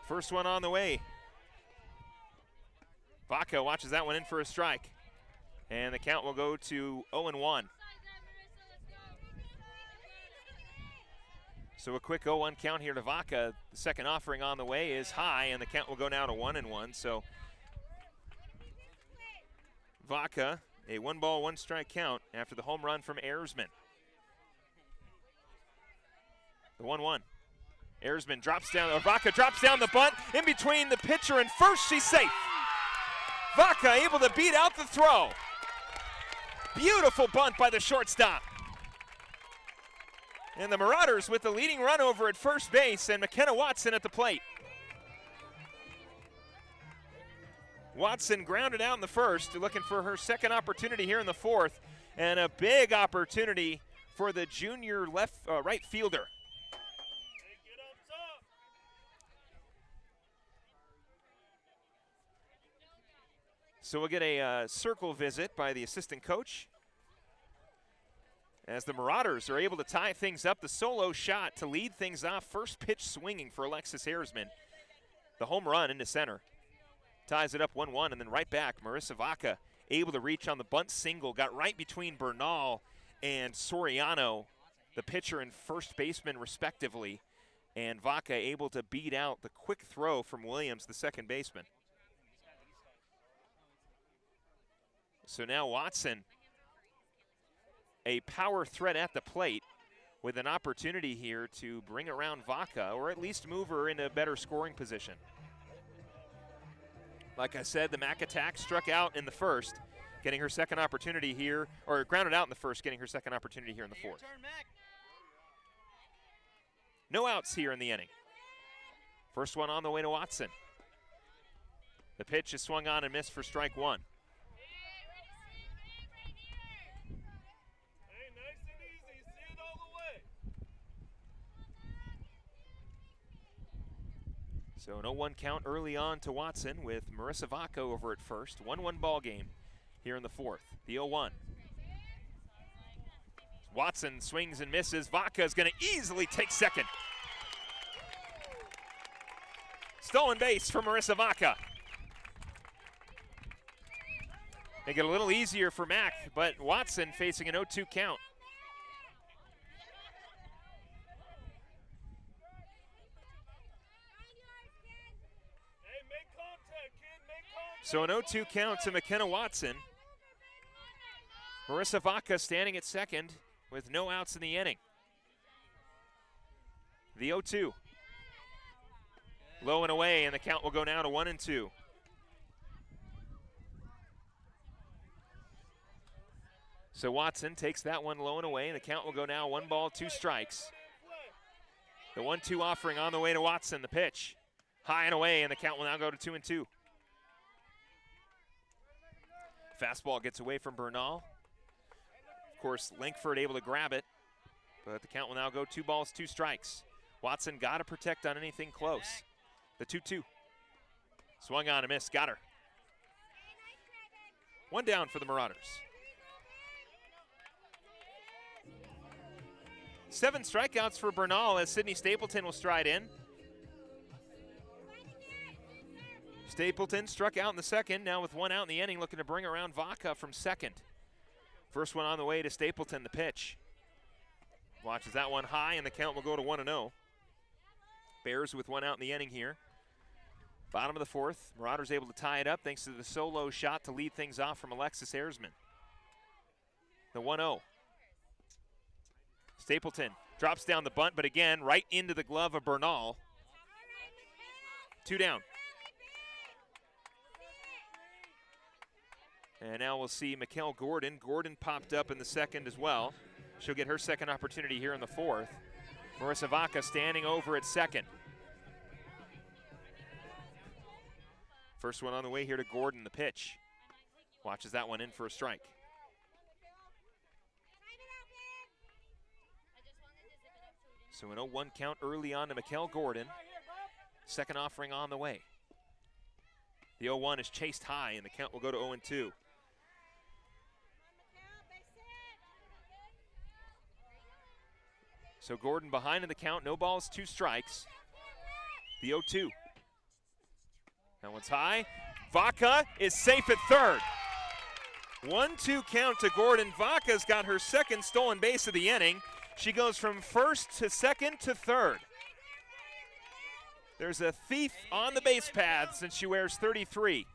First one on the way. Vaca watches that one in for a strike. And the count will go to 0-1. So a quick 0-1 count here to Vaca. The second offering on the way is high, and the count will go now to 1-1. So Vaca, a 1-ball, 1-strike count after the home run from Erzman. The 1-1. Erzman drops down, or Vaca drops down the bunt in between the pitcher and first. She's safe. Vaca able to beat out the throw. Beautiful bunt by the shortstop. And the Marauders with the leading run over at first base, and McKenna Watson at the plate. Watson grounded out in the first, looking for her second opportunity here in the fourth, and a big opportunity for the junior right fielder. So we'll get a circle visit by the assistant coach as the Marauders are able to tie things up. The solo shot to lead things off. First pitch swinging for Alexis Erzman. The home run into center. Ties it up 1-1, and then right back, Marissa Vaca able to reach on the bunt single. Got right between Bernal and Soriano, the pitcher and first baseman respectively. And Vaca able to beat out the quick throw from Williams, the second baseman. So now Watson, a power threat at the plate with an opportunity here to bring around Vaca, or at least move her into a better scoring position. Like I said, the Mac attack struck out in the first, getting her second opportunity here, or grounded out in the first, getting her second opportunity here in the fourth. No outs here in the inning. First one on the way to Watson. The pitch is swung on and missed for strike one. So an 0-1 count early on to Watson with Marissa Vaca over at first. 1-1 ball game here in the fourth. The 0-1. Watson swings and misses. Vaca is going to easily take second. Stolen base for Marissa Vaca. Make it a little easier for Mac, but Watson facing an 0-2 count. So an 0-2 count to McKenna Watson. Marissa Vaca standing at second with no outs in the inning. The 0-2. Low and away, and the count will go now to 1-2. So Watson takes that one low and away, and the count will go now 1 ball, 2 strikes. The 1-2 offering on the way to Watson. The pitch high and away, and the count will now go to 2-2. Fastball gets away from Bernal. Of course, Lankford able to grab it, but the count will now go 2 balls, 2 strikes. Watson got to protect on anything close. The 2-2. Swung on and missed, got her. 1 down for the Marauders. 7 strikeouts for Bernal as Sydney Stapleton will stride in. Stapleton struck out in the second, now with 1 out in the inning, looking to bring around Vaca from second. First one on the way to Stapleton, the pitch. Watches that one high, and the count will go to 1-0. Bears with 1 out in the inning here. Bottom of the fourth, Marauders able to tie it up thanks to the solo shot to lead things off from Alexis Erzman. The 1-0. Stapleton drops down the bunt, but again, right into the glove of Bernal. 2 down. And now we'll see Mikkel Gordon. Gordon popped up in the second as well. She'll get her second opportunity here in the fourth. Marissa Vaca standing over at second. First one on the way here to Gordon, the pitch. Watches that one in for a strike. So an 0-1 count early on to Mikkel Gordon. Second offering on the way. The 0-1 is chased high, and the count will go to 0-2. So Gordon behind in the count, no balls, 2 strikes. The 0-2. That one's high. Vaca is safe at third. 1-2 count to Gordon. Vaca's got her second stolen base of the inning. She goes from first to second to third. There's a thief on the base paths, and she wears 33.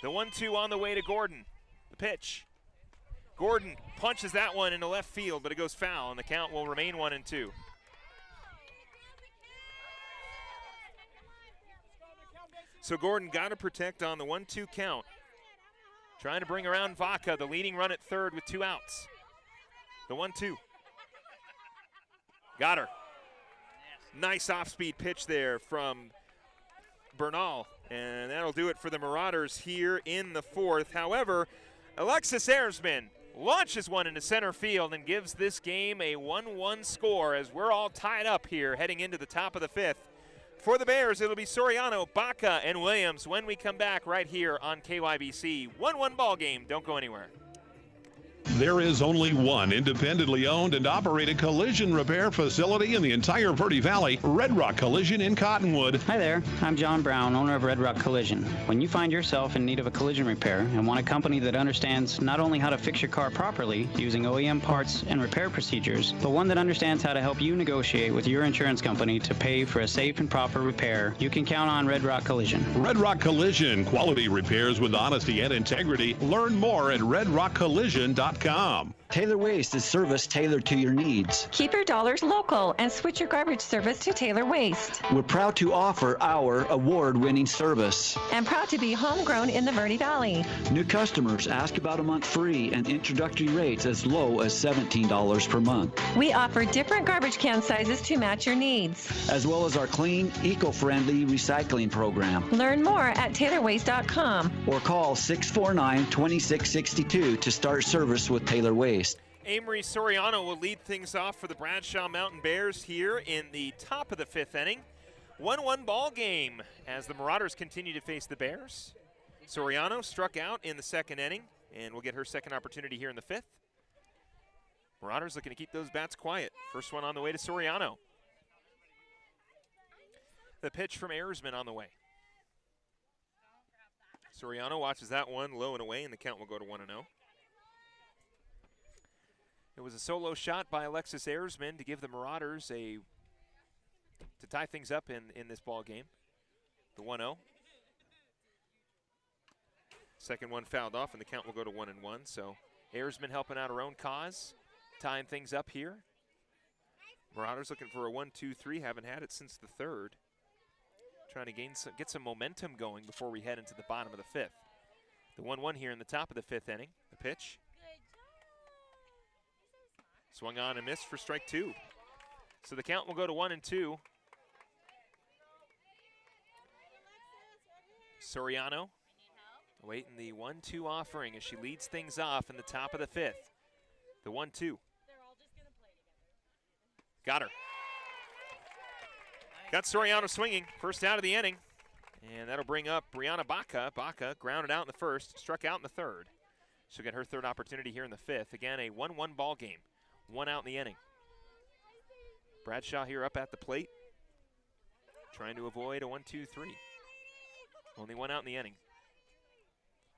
The 1-2 on the way to Gordon. The pitch. Gordon punches that one into left field, but it goes foul, and the count will remain 1-2. So Gordon got to protect on the 1-2 count. Trying to bring around Vaca, the leading run at third with 2 outs. The 1-2. Got her. Nice off-speed pitch there from Bernal, and that'll do it for the Marauders here in the 4th. However, Alexis Erzman launches one into center field and gives this game a 1-1 score as we're all tied up here heading into the top of the 5th. For the Bears, it'll be Soriano, Baca, and Williams when we come back right here on KYBC. 1-1 ball game. Don't go anywhere. There is only one independently owned and operated collision repair facility in the entire Verde Valley, Red Rock Collision in Cottonwood. Hi there, I'm John Brown, owner of Red Rock Collision. When you find yourself in need of a collision repair and want a company that understands not only how to fix your car properly using OEM parts and repair procedures, but one that understands how to help you negotiate with your insurance company to pay for a safe and proper repair, you can count on Red Rock Collision. Red Rock Collision, quality repairs with honesty and integrity. Learn more at redrockcollision.com. Taylor Waste is service tailored to your needs. Keep your dollars local and switch your garbage service to Taylor Waste. We're proud to offer our award-winning service. And proud to be homegrown in the Verde Valley. New customers ask about a month free and introductory rates as low as $17 per month. We offer different garbage can sizes to match your needs. As well as our clean, eco-friendly recycling program. Learn more at taylorwaste.com. Or call 649-2662 to start service with Taylor Waste. Amory Soriano will lead things off for the Bradshaw Mountain Bears here in the top of the 5th inning. 1-1 ball game as the Marauders continue to face the Bears. Soriano struck out in the 2nd inning and will get her second opportunity here in the 5th. Marauders looking to keep those bats quiet. First one on the way to Soriano. The pitch from Erzman on the way. Soriano watches that one low and away, and the count will go to 1-0. It was a solo shot by Alexis Erzman to give the Marauders to tie things up in this ball game. The 1-0. Second one fouled off, and the count will go to 1-1. So Erzman helping out her own cause, tying things up here. Marauders looking for a 1-2-3, haven't had it since the 3rd. Trying to get some momentum going before we head into the bottom of the 5th. The 1-1 here in the top of the 5th inning. The pitch. Swung on and missed for strike 2. So the count will go to 1-2. Soriano awaiting the 1-2 offering as she leads things off in the top of the 5th. The 1-2. Got her. Got Soriano swinging, first out of the inning. And that'll bring up Brianna Baca. Baca grounded out in the 1st, struck out in the 3rd. She'll get her 3rd opportunity here in the 5th. Again, a 1-1 ball game. 1 out in the inning. Bradshaw here up at the plate, trying to avoid a 1-2-3. Only 1 out in the inning.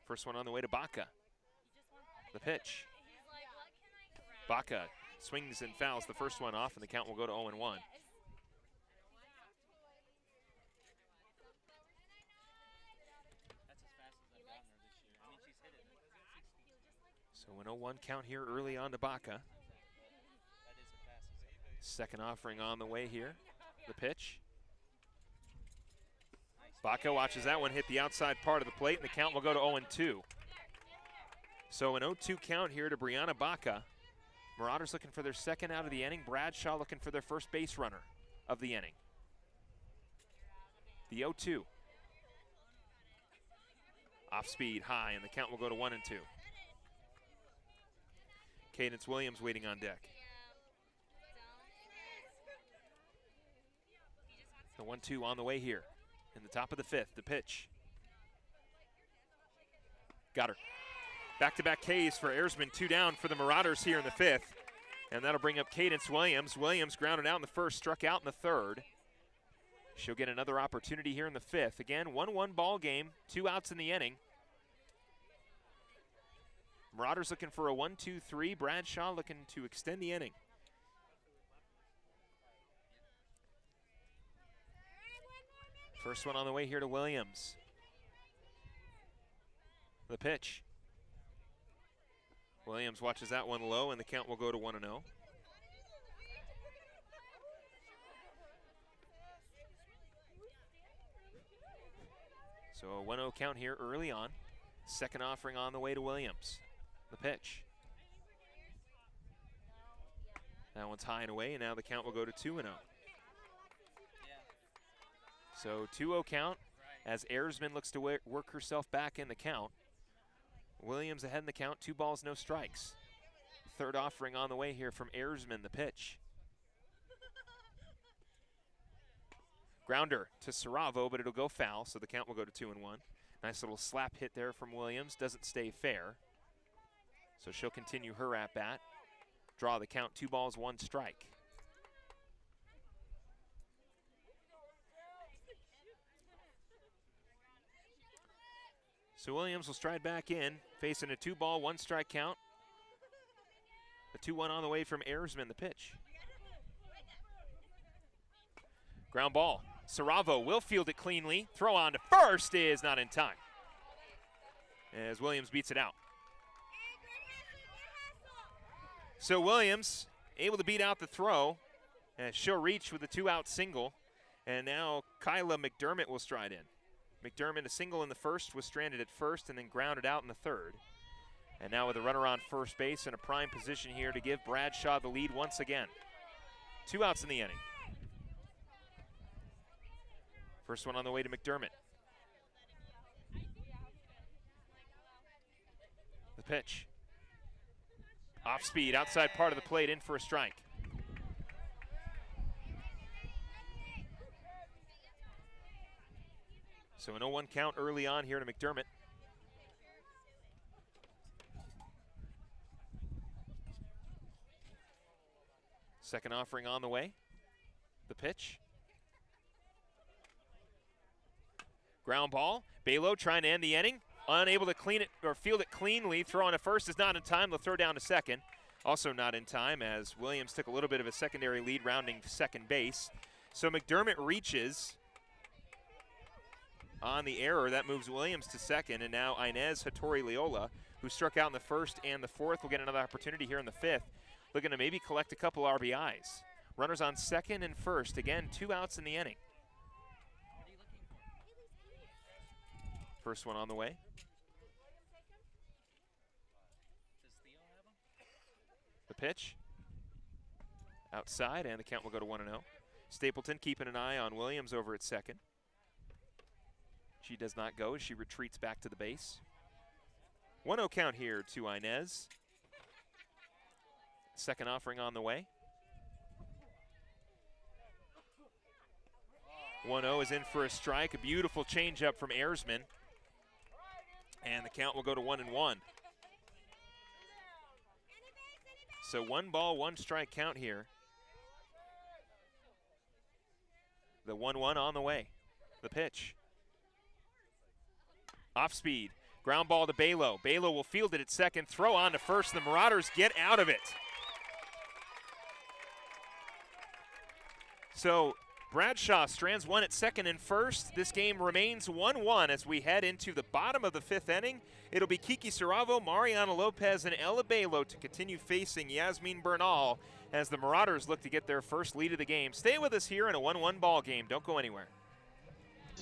First one on the way to Baca. The pitch. Baca swings and fouls the first one off, and the count will go to 0-1. So an 0-1 count here early on to Baca. Second offering on the way here. The pitch. Baca watches that one hit the outside part of the plate, and the count will go to 0-2. So an 0-2 count here to Brianna Baca. Marauders looking for their second out of the inning. Bradshaw looking for their first base runner of the inning. The 0-2. Off speed, high, and the count will go to 1-2. Cadence Williams waiting on deck. The 1-2 on the way here in the top of the 5th. The pitch. Got her. Back-to-back Ks for Ayresman, 2 down for the Marauders here in the 5th. And that'll bring up Cadence Williams. Williams grounded out in the 1st, struck out in the 3rd. She'll get another opportunity here in the 5th. Again, 1-1 ball game, 2 outs in the inning. Marauders looking for a 1-2-3. Bradshaw looking to extend the inning. First one on the way here to Williams. The pitch. Williams watches that one low, and the count will go to 1-0. So a 1-0 count here early on. Second offering on the way to Williams. The pitch. That one's high and away, and now the count will go to 2-0. So 2-0 count as Ayresman looks to work herself back in the count. Williams ahead in the count, 2 balls, no strikes. Third offering on the way here from Ayresman, the pitch. Grounder to Saravo, but it'll go foul, so the count will go to 2-1. Nice little slap hit there from Williams, doesn't stay fair. So she'll continue her at-bat. Draw the count, 2 balls, 1 strike. So Williams will stride back in, facing a 2-ball, 1 strike count. The 2-1 on the way from Ayresman, the pitch. Ground ball. Saravo will field it cleanly. Throw on to first is not in time, as Williams beats it out. So Williams able to beat out the throw, and she'll reach with a 2-out single. And now Kyla McDermott will stride in. McDermott, a single in the 1st, was stranded at 1st and then grounded out in the 3rd. And now with a runner on first base in a prime position here to give Bradshaw the lead once again. 2 outs in the inning. First one on the way to McDermott. The pitch. Off speed, outside part of the plate, in for a strike. So an 0-1 count early on here to McDermott. Second offering on the way. The pitch. Ground ball. Balo trying to end the inning. Unable to clean it or field it cleanly. Throw on to first is not in time. They'll throw down to second. Also not in time as Williams took a little bit of a secondary lead rounding second base. So McDermott reaches on the error. That moves Williams to second, and now Inez Hattori-Leola, who struck out in the 1st and the 4th, will get another opportunity here in the 5th, looking to maybe collect a couple RBIs. Runners on 2nd and 1st. Again, 2 outs in the inning. First one on the way. The pitch. Outside, and the count will go to 1-0. Stapleton keeping an eye on Williams over at second. She does not go as she retreats back to the base. 1-0 count here to Inez. Second offering on the way. 1-0 is in for a strike. A beautiful changeup from Ayresman. And the count will go to 1-1. So 1 ball, 1 strike count here. The 1-1 on the way. The pitch. Off speed. Ground ball to Balo. Balo will field it at second. Throw on to first. The Marauders get out of it. So Bradshaw strands one at second and first. This game remains 1-1 as we head into the bottom of the 5th inning. It'll be Kiki Saravo, Mariana Lopez, and Ella Balo to continue facing Yasmin Bernal as the Marauders look to get their first lead of the game. Stay with us here in a 1-1 ball game. Don't go anywhere.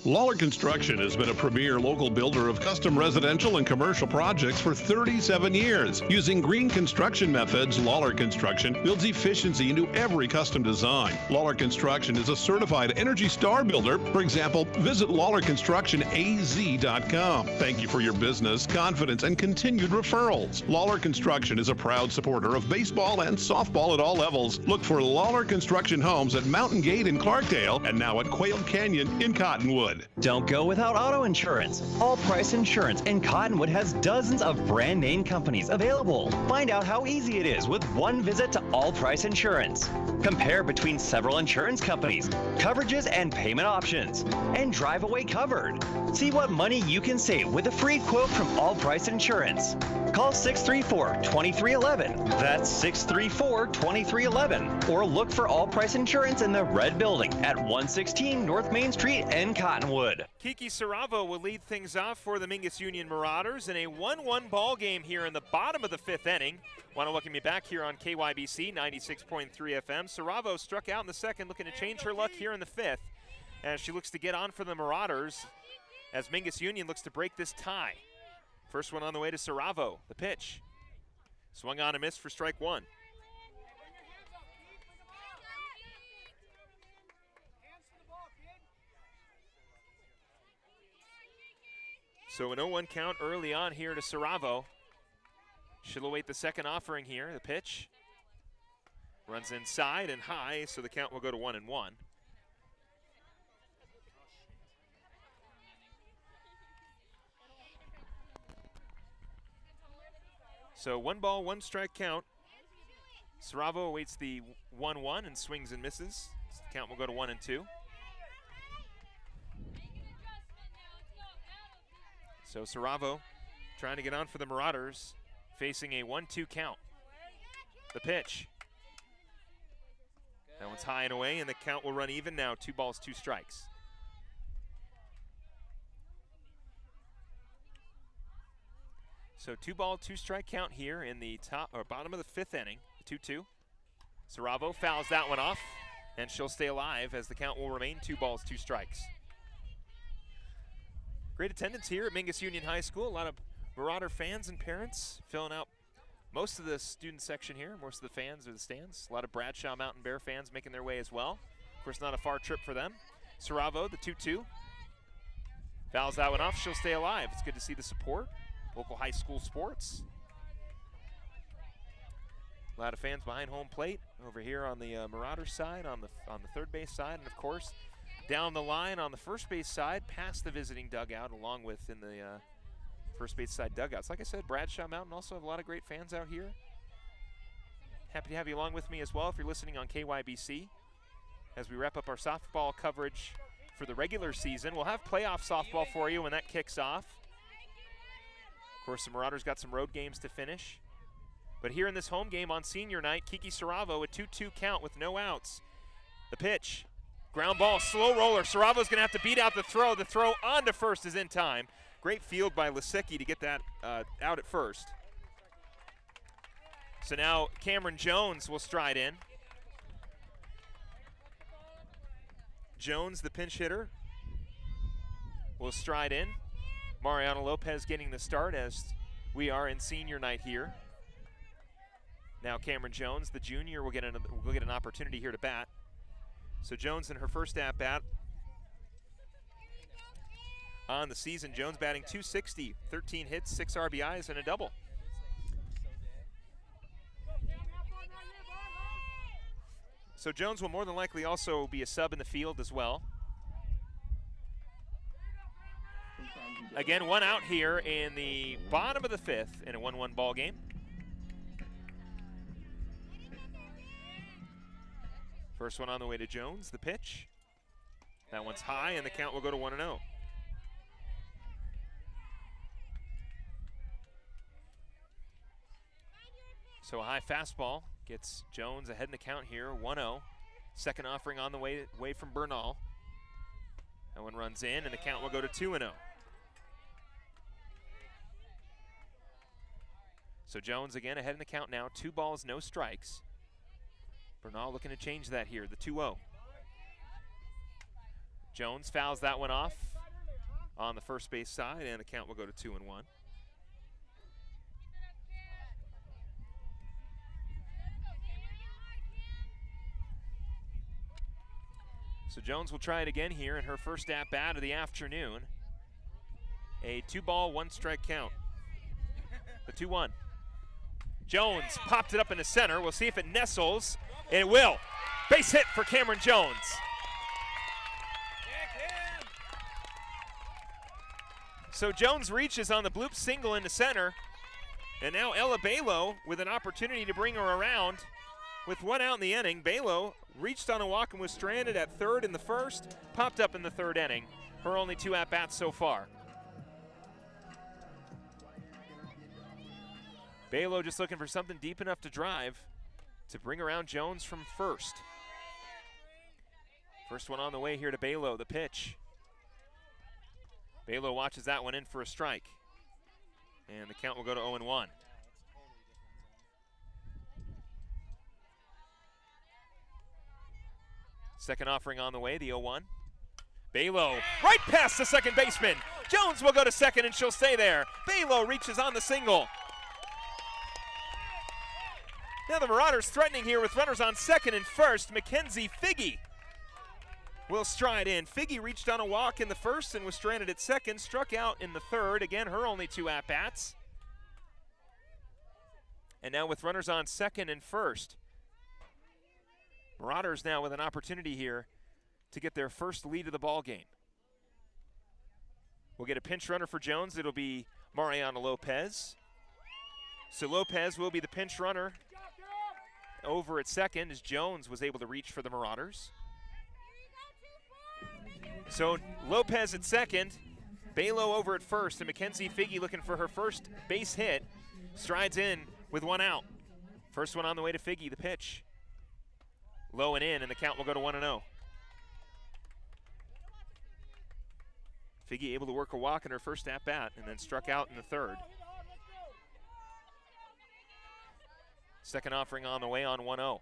Lawler Construction has been a premier local builder of custom residential and commercial projects for 37 years. Using green construction methods, Lawler Construction builds efficiency into every custom design. Lawler Construction is a certified Energy Star builder. For example, visit LawlerConstructionAZ.com. Thank you for your business, confidence, and continued referrals. Lawler Construction is a proud supporter of baseball and softball at all levels. Look for Lawler Construction Homes at Mountain Gate in Clarkdale and now at Quail Canyon in Cottonwood. Don't go without auto insurance. All Price Insurance in Cottonwood has dozens of brand name companies available. Find out how easy it is with one visit to All Price Insurance. Compare between several insurance companies, coverages and payment options, and drive away covered. See what money you can save with a free quote from All Price Insurance. Call 634-2311. That's 634-2311. Or look for All Price Insurance in the red building at 116 North Main Street in Cottonwood. Kiki Saravo will lead things off for the Mingus Union Marauders in a 1-1 ball game here in the bottom of the 5th inning. Want to welcome you back here on KYBC 96.3 FM. Saravo struck out in the 2nd, looking to change her luck here in the 5th as she looks to get on for the Marauders as Mingus Union looks to break this tie. First one on the way to Saravo. The pitch. Swung on and missed for strike 1. So an 0-1 count early on here to Saravo. She'll await the second offering here. The pitch. Runs inside and high, so the count will go to 1-1. So 1 ball, 1 strike count. Saravo awaits the 1-1 and swings and misses. So the count will go to 1-2. So Saravo trying to get on for the Marauders, facing a 1-2 count. The pitch. That one's high and away, and the count will run even now. 2 balls, 2 strikes. So 2 ball, 2 strike count here in the top or bottom of the 5th inning. 2-2. Saravo fouls that one off, and she'll stay alive as the count will remain 2 balls, 2 strikes. Great attendance here at Mingus Union High School. A lot of Marauder fans and parents filling out most of the student section here. Most of the fans are the stands. A lot of Bradshaw Mountain Bear fans making their way as well. Of course, not a far trip for them. Saravo, the 2-2. Fouls that one off. She'll stay alive. It's good to see the support. Local high school sports. A lot of fans behind home plate over here on the Marauder side, on the third base side, and of course down the line on the first base side, past the visiting dugout, along with in the first base side dugouts. Like I said, Bradshaw Mountain also have a lot of great fans out here. Happy to have you along with me as well if you're listening on KYBC. As we wrap up our softball coverage for the regular season, we'll have playoff softball for you when that kicks off. Of course, the Marauders got some road games to finish. But here in this home game on senior night, Kiki Saravo, a 2-2 count with no outs. The pitch, ground ball, slow roller. Saravo's going to have to beat out the throw. The throw onto first is in time. Great field by Lisicki to get that out at first. So now Cameron Jones will stride in. Jones, the pinch hitter, will stride in. Mariano Lopez getting the start as we are in senior night here. Now Cameron Jones, the junior, will get an opportunity here to bat. So Jones in her first at-bat on the season. Jones batting .260, 13 hits, 6 RBIs, and a double. So Jones will more than likely also be a sub in the field as well. Again, 1 out here in the bottom of the 5th in a 1-1 ball game. First one on the way to Jones, the pitch. That one's high, and the count will go to 1-0. So a high fastball gets Jones ahead in the count here, 1-0. Second offering on the way from Bernal. That one runs in, and the count will go to 2-0. So Jones again ahead in the count now, 2 balls, no strikes. Bernal looking to change that here, the 2-0. Jones fouls that one off. on the first base side, and the count will go to 2-1. So Jones will try it again here in her first at-bat of the afternoon. A 2-ball, 1-strike count. The 2-1. Jones popped it up in the center. We'll see if it nestles, and it will. Base hit for Cameron Jones. So Jones reaches on the bloop single in the center, and now Ella Balo with an opportunity to bring her around. With 1 out in the inning, Balo reached on a walk and was stranded at third in the first, popped up in the third inning. Her only 2 at-bats so far. Balo just looking for something deep enough to drive to bring around Jones from first. First one on the way here to Balo, the pitch. Balo watches that one in for a strike. And the count will go to 0-1. Second offering on the way, the 0-1. Balo right past the second baseman. Jones will go to second and she'll stay there. Balo reaches on the single. Now the Marauders threatening here with runners on second and first. Mackenzie Figge will stride in. Figge reached on a walk in the first and was stranded at second, struck out in the third. Again, her only 2 at-bats. And now with runners on second and first, Marauders now with an opportunity here to get their first lead of the ball game. We'll get a pinch runner for Jones. It'll be Mariana Lopez. So Lopez will be the pinch runner over at second as Jones was able to reach for the Marauders. So Lopez at second, Balo over at first, and Mackenzie Figge looking for her first base hit. Strides in with 1 out. First one on the way to Figge, the pitch. Low and in, and the count will go to 1-0. Figge able to work a walk in her first at-bat and then struck out in the third. Second offering on the way on 1-0.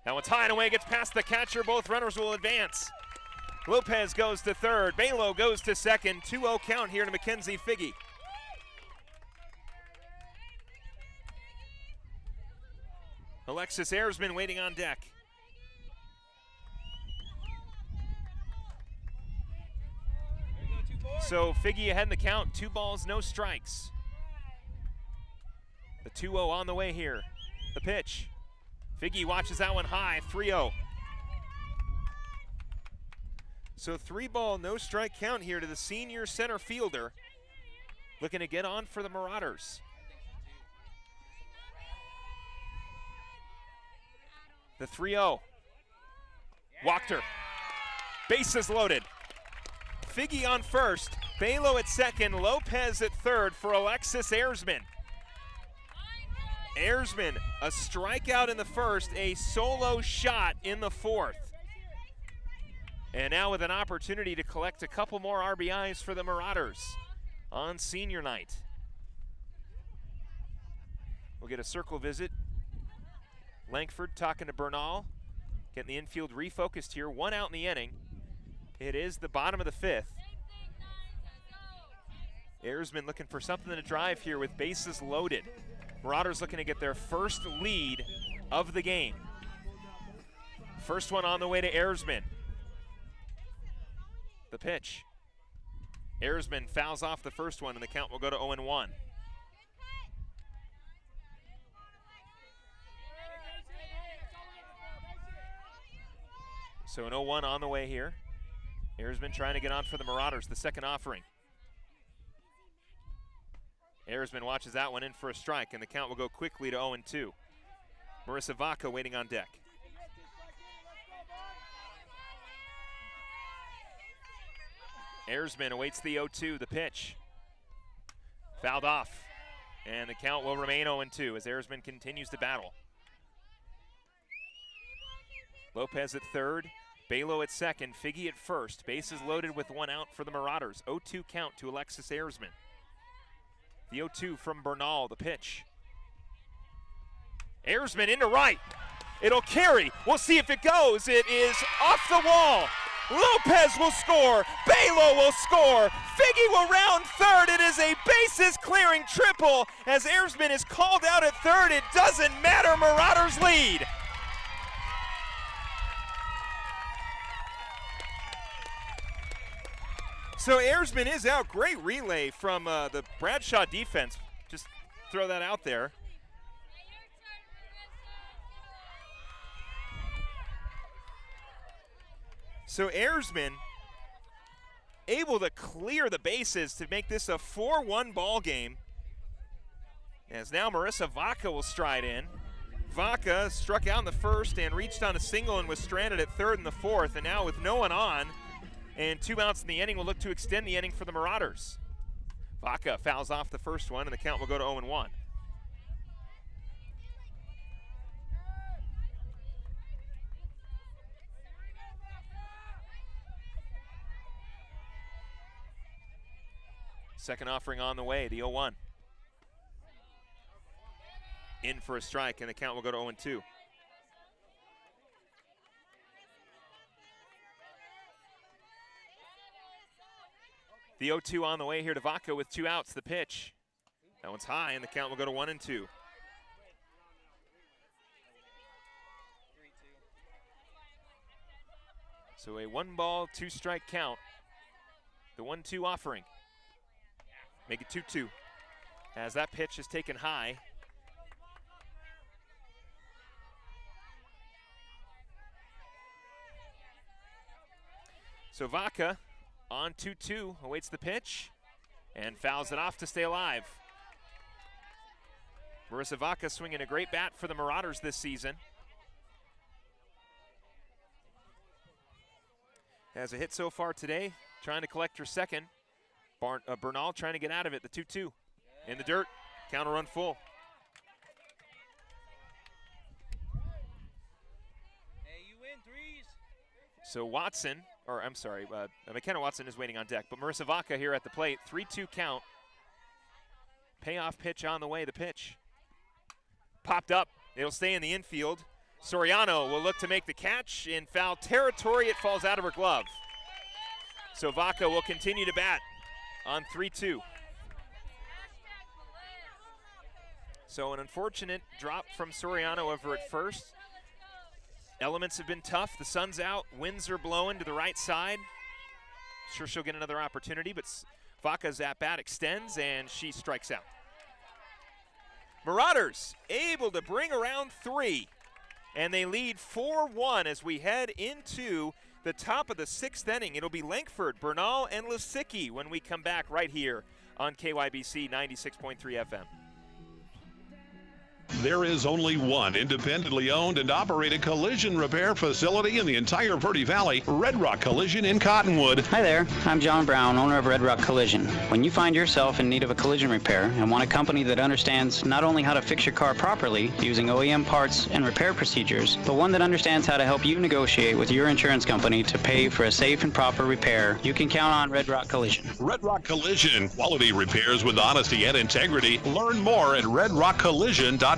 Now it's high and away, gets past the catcher. Both runners will advance. Lopez goes to third. Balo goes to second. 2-0 count here to Mackenzie Figge. Alexis Erzman waiting on deck. So Figge ahead in the count, 2 balls, no strikes. The 2-0 on the way here. The pitch. Figge watches that one high, 3-0. So 3-ball, no strike count here to the senior center fielder. Looking to get on for the Marauders. The 3-0. Walked her. Bases loaded. Figge on first, Balo at second, Lopez at third for Alexis Erzman. Erzman, a strikeout in the first, a solo shot in the fourth. And now with an opportunity to collect a couple more RBIs for the Marauders on senior night. We'll get a circle visit. Langford talking to Bernal, getting the infield refocused here. 1 out in the inning. It is the bottom of the 5th. Erzman looking for something to drive here with bases loaded. Marauders looking to get their first lead of the game. First one on the way to Erzman. The pitch. Erzman fouls off the first one and the count will go to 0-1. So an 0-1 on the way here. Erzman trying to get on for the Marauders, the second offering. Erzman watches that one in for a strike, and the count will go quickly to 0-2. Marissa Vaca waiting on deck. Erzman awaits the 0-2, the pitch. Fouled off, and the count will remain 0-2 as Erzman continues to battle. Lopez at third. Balo at second, Figge at first. Bases loaded with 1 out for the Marauders. 0-2 count to Alexis Erzman. The 0-2 from Bernal, the pitch. Erzman into right. It'll carry. We'll see if it goes. It is off the wall. Lopez will score. Balo will score. Figgy will round third. It is a bases-clearing triple. As Erzman is called out at third, it doesn't matter. Marauders lead. So Erzman is out. Great relay from the Bradshaw defense. Just throw that out there. So Erzman able to clear the bases to make this a 4-1 ball game. As now Marissa Vaca will stride in. Vaca struck out in the first and reached on a single and was stranded at third in the fourth. And now with no one on and 2 outs in the inning, will look to extend the inning for the Marauders. Vaca fouls off the first one and the count will go to 0-1. Second offering on the way, the 0-1. In for a strike, and the count will go to 0-2. The 0-2 on the way here to Vaca with 2 outs, the pitch. That one's high, and the count will go to 1-2. So a 1-ball, 2-strike count. The 1-2 offering. Make it 2-2. As that pitch is taken high. So Vaca on 2-2, awaits the pitch and fouls it off to stay alive. Marissa Vaca swinging a great bat for the Marauders this season. Has a hit so far today, trying to collect her second. Bernal trying to get out of it, the 2-2. In the dirt, counter run full. Hey, you win threes. So Watson, or I'm sorry, McKenna Watson is waiting on deck, but Marissa Vaca here at the plate, 3-2 count. Payoff pitch on the way, the pitch. Popped up, it'll stay in the infield. Soriano will look to make the catch in foul territory, it falls out of her glove. So Vaca will continue to bat on 3-2. So an unfortunate drop from Soriano over at first. Elements have been tough. The sun's out, winds are blowing to the right side. Sure she'll get another opportunity, but Vaca's at bat extends and she strikes out. Marauders able to bring around 3, and they lead 4-1 as we head into the top of the 6th inning. It'll be Lankford, Bernal, and Lisicki when we come back right here on KYBC 96.3 FM. There is only one independently owned and operated collision repair facility in the entire Verde Valley, Red Rock Collision in Cottonwood. Hi there, I'm John Brown, owner of Red Rock Collision. When you find yourself in need of a collision repair and want a company that understands not only how to fix your car properly using OEM parts and repair procedures, but one that understands how to help you negotiate with your insurance company to pay for a safe and proper repair, you can count on Red Rock Collision. Red Rock Collision, quality repairs with honesty and integrity. Learn more at redrockcollision.com.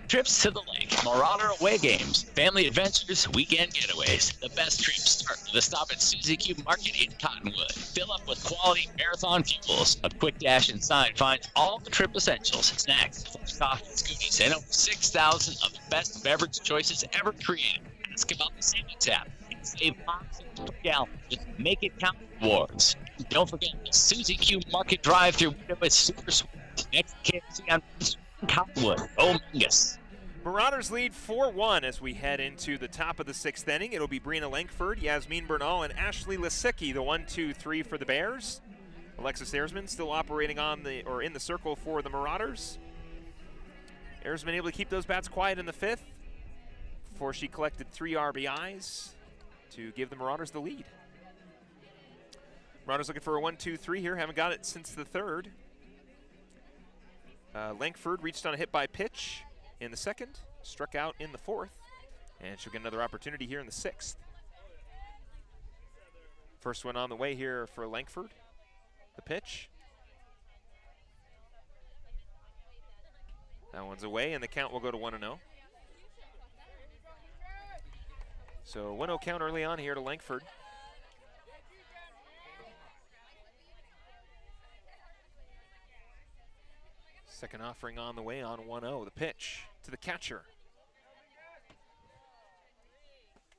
Trips to the lake, Marauder away games, family adventures, weekend getaways. The best trips start with a stop at Suzy Q Market in Cottonwood. Fill up with quality Marathon fuels. A quick dash inside finds all the trip essentials, snacks, fresh coffees, goodies, and over 6,000 of the best beverage choices ever created. Ask about the savings tap and save 5 cents per gallon with Make It Count rewards. Don't forget the Suzy Q Market drive-thru window is super sweet. Next KFC on Cottonwood. Oh, Mingus. Marauders lead 4-1 as we head into the top of the 6th inning. It'll be Brina Lankford, Yasmin Bernal, and Ashley Lisicki, the 1-2-3 for the Bears. Alexis Erzman still operating on the in the circle for the Marauders. Erzman able to keep those bats quiet in the 5th before she collected 3 RBIs to give the Marauders the lead. Marauders looking for a 1-2-3 here. Haven't got it since the 3rd. Lankford reached on a hit by pitch in the 2nd, struck out in the 4th, and she'll get another opportunity here in the 6th. First one on the way here for Lankford. The pitch. That one's away, and the count will go to 1-0. So 1-0 count early on here to Lankford. Second offering on the way on 1-0. The pitch to the catcher.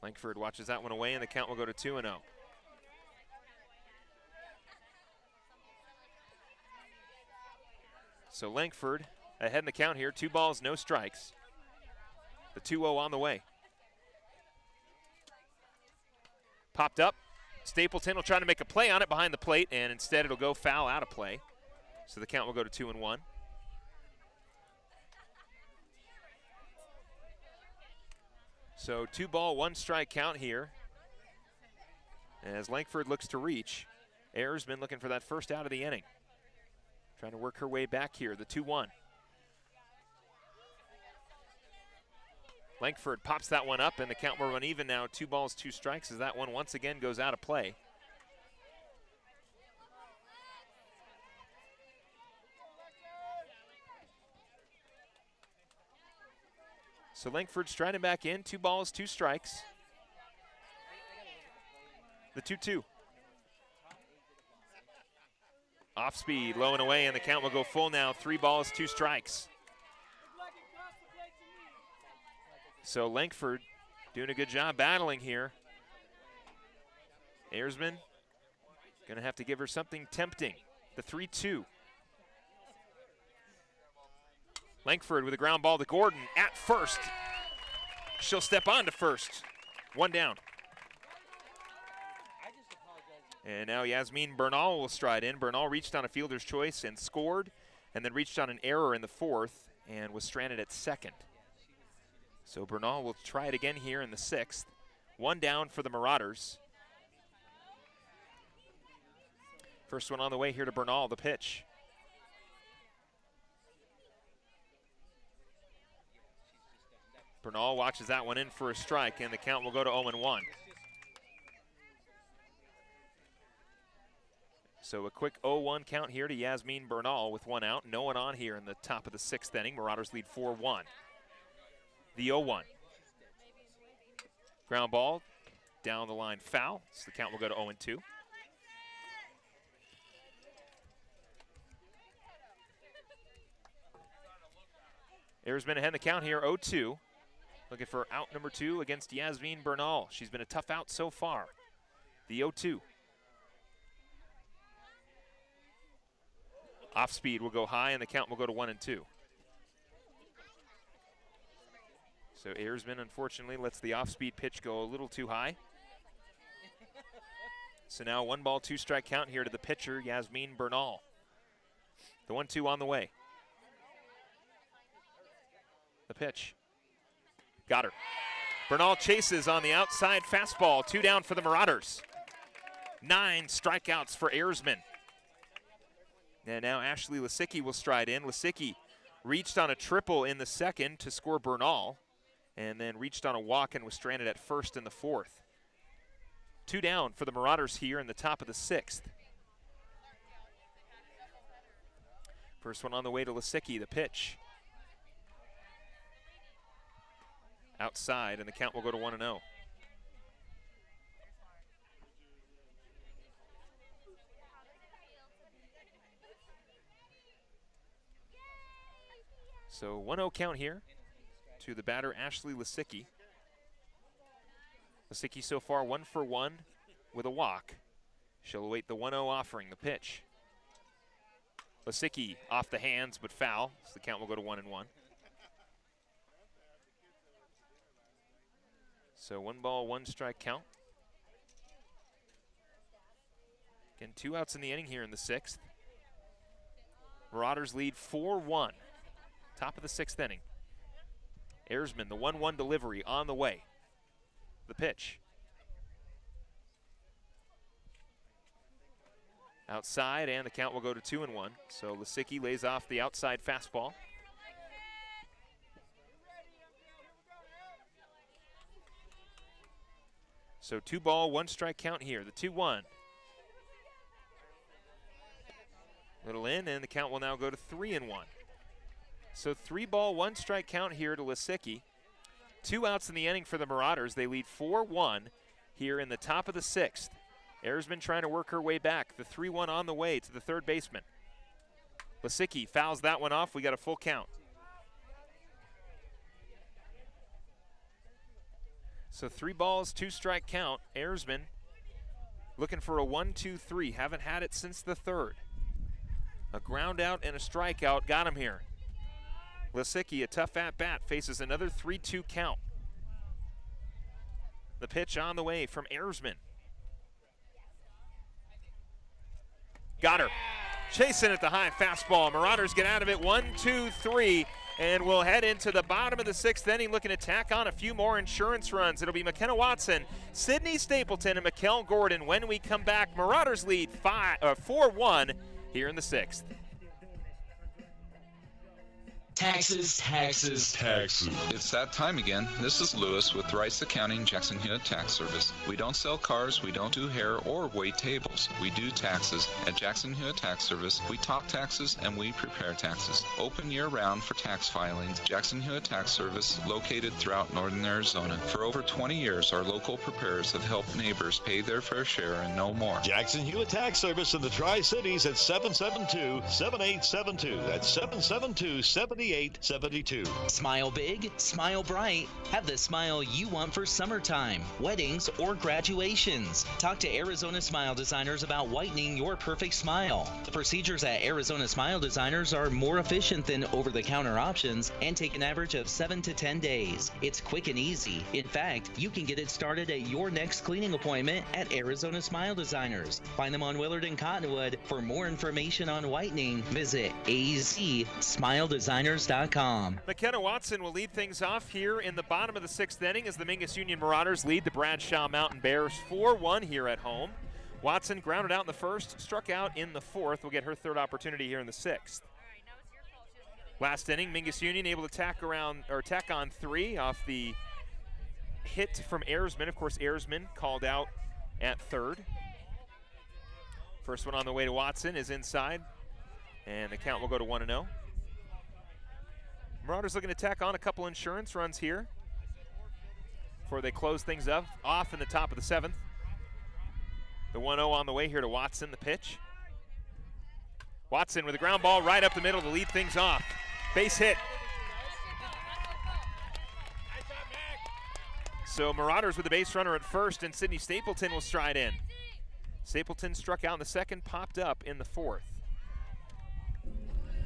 Langford watches that one away, and the count will go to 2-0. So Langford ahead in the count here. 2 balls, no strikes. The 2-0 on the way. Popped up. Stapleton will try to make a play on it behind the plate, and instead it'll go foul out of play. So the count will go to 2-1. So 2 ball, 1 strike count here. As Langford looks to reach, Ayersman looking for that first out of the inning. Trying to work her way back here, the 2-1. Langford pops that one up, and the count will run even now. 2 balls, 2 strikes, as that one once again goes out of play. So Langford striding back in, 2 balls, 2 strikes. The 2-2. Off speed, low and away, and the count will go full now. 3 balls, 2 strikes. So Langford doing a good job battling here. Ayersman gonna have to give her something tempting. The 3-2. Langford with a ground ball to Gordon at first. She'll step on to first. 1 down. And now Yasmin Bernal will stride in. Bernal reached on a fielder's choice and scored, and then reached on an error in the 4th and was stranded at second. So Bernal will try it again here in the 6th. 1 down for the Marauders. First one on the way here to Bernal, the pitch. Bernal watches that one in for a strike, and the count will go to 0-1. So a quick 0-1 count here to Yasmin Bernal with 1 out. No one on here in the top of the 6th inning. Marauders lead 4-1. The 0-1. Ground ball down the line, foul. So the count will go to 0-2. Ayersman ahead in the count here, 0-2. Looking for out number 2 against Yasmin Bernal. She's been a tough out so far. The 0-2. Off speed will go high, and the count will go to 1-2. So Ayersman, unfortunately, lets the off-speed pitch go a little too high. So now 1 ball, 2 strike count here to the pitcher, Yasmin Bernal. The 1-2 on the way. The pitch. Got her. Bernal chases on the outside fastball. 2 down for the Marauders. 9 strikeouts for Ayersman. And now Ashley Lisicki will stride in. Lisicki reached on a triple in the 2nd to score Bernal, and then reached on a walk and was stranded at first in the 4th. 2 down for the Marauders here in the top of the 6th. First one on the way to Lisicki, the pitch. Outside, and the count will go to 1-0. So 1-0 count here to the batter, Ashley Lisicki. Lisicki so far 1 for 1 with a walk. She'll await the 1-0 offering, the pitch. Lisicki off the hands, but foul, so the count will go to 1-1. So 1 ball, 1 strike count. Again, 2 outs in the inning here in the 6th. Marauders lead 4-1. Top of the 6th inning. Ayersman, the 1-1 delivery on the way. The pitch. Outside, and the count will go to 2-1. So Lisicki lays off the outside fastball. So 2 ball, 1 strike count here. The 2-1. Little in, and the count will now go to 3-1. So 3 ball, 1 strike count here to Lisicki. 2 outs in the inning for the Marauders. They lead 4-1 here in the top of the 6th. Ayersman trying to work her way back. The 3-1 on the way to the 3rd baseman. Lisicki fouls that one off. We got a full count. So 3 balls, 2 strike count. Ayersman looking for a 1-2-3. Haven't had it since the 3rd. A ground out and a strikeout got him here. Lisicki, a tough at-bat, faces another 3-2 count. The pitch on the way from Ayersman. Got her. Chasing at the high fastball. Marauders get out of it 1-2-3, and we'll head into the bottom of the 6th inning looking to tack on a few more insurance runs. It'll be McKenna Watson, Sydney Stapleton, and Mikkel Gordon. When we come back, Marauders lead 4-1 here in the 6th. Taxes, taxes, taxes. It's that time again. This is Lewis with Rice Accounting Jackson Hewitt Tax Service. We don't sell cars, we don't do hair or wait tables. We do taxes. At Jackson Hewitt Tax Service, we talk taxes and we prepare taxes. Open year-round for tax filings. Jackson Hewitt Tax Service, located throughout northern Arizona. For over 20 years, our local preparers have helped neighbors pay their fair share and no more. Jackson Hewitt Tax Service in the Tri-Cities at 772-7872. That's 772-7872. Smile big, smile bright. Have the smile you want for summertime, weddings, or graduations. Talk to Arizona Smile Designers about whitening your perfect smile. The procedures at Arizona Smile Designers are more efficient than over-the-counter options and take an average of 7 to 10 days. It's quick and easy. In fact, you can get it started at your next cleaning appointment at Arizona Smile Designers. Find them on Willard and Cottonwood. For more information on whitening, visit azsmiledesigners.com. McKenna Watson will lead things off here in the bottom of the 6th inning as the Mingus Union Marauders lead the Bradshaw Mountain Bears 4-1 here at home. Watson grounded out in the 1st, struck out in the 4th. Will get her 3rd opportunity here in the 6th. Last inning, Mingus Union able to tack on 3 off the hit from Ayersman. Of course, Ayersman called out at 3rd. First one on the way to Watson is inside, and the count will go to 1-0. Marauders looking to tack on a couple insurance runs here before they close things up off in the top of the 7th. The 1-0 on the way here to Watson, the pitch. Watson with a ground ball right up the middle to lead things off. Base hit. So Marauders with the base runner at 1st, and Sydney Stapleton will stride in. Stapleton struck out in the 2nd, popped up in the 4th.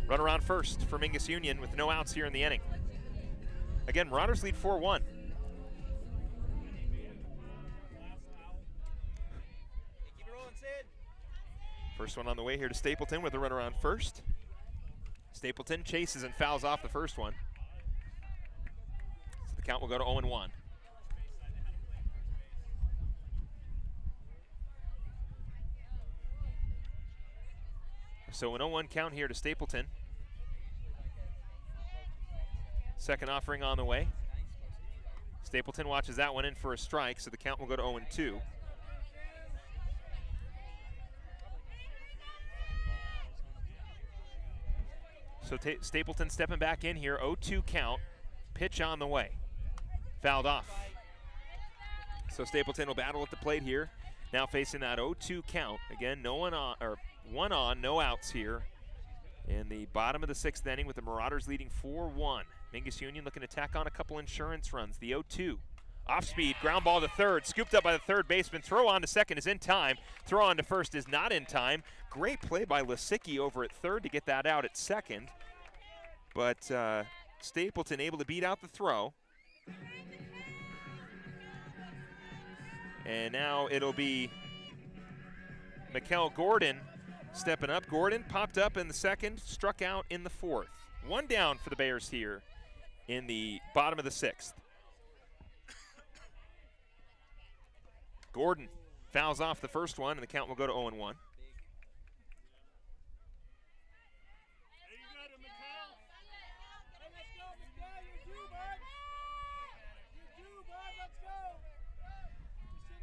Runner on 1st for Mingus Union with no outs here in the inning. Again, Marauders lead 4-1. First one on the way here to Stapleton with a runner on 1st. Stapleton chases and fouls off the 1st one. So the count will go to 0-1. So an 0-1 count here to Stapleton. Second offering on the way. Stapleton watches that one in for a strike, so the count will go to 0-2. So Stapleton stepping back in here, 0-2 count. Pitch on the way. Fouled off. So Stapleton will battle at the plate here. Now facing that 0-2 count. Again, one on, no outs here in the bottom of the 6th inning with the Marauders leading 4-1. Mingus Union looking to tack on a couple insurance runs. The 0-2. Off speed, ground ball to 3rd, scooped up by the 3rd baseman. Throw on to 2nd is in time. Throw on to 1st is not in time. Great play by Lisicki over at 3rd to get that out at 2nd. But Stapleton able to beat out the throw. And now it'll be Mikkel Gordon stepping up. Gordon popped up in the 2nd, struck out in the 4th. One down for the Bears here in the bottom of the 6th. Gordon fouls off the 1st one, and the count will go to 0-1.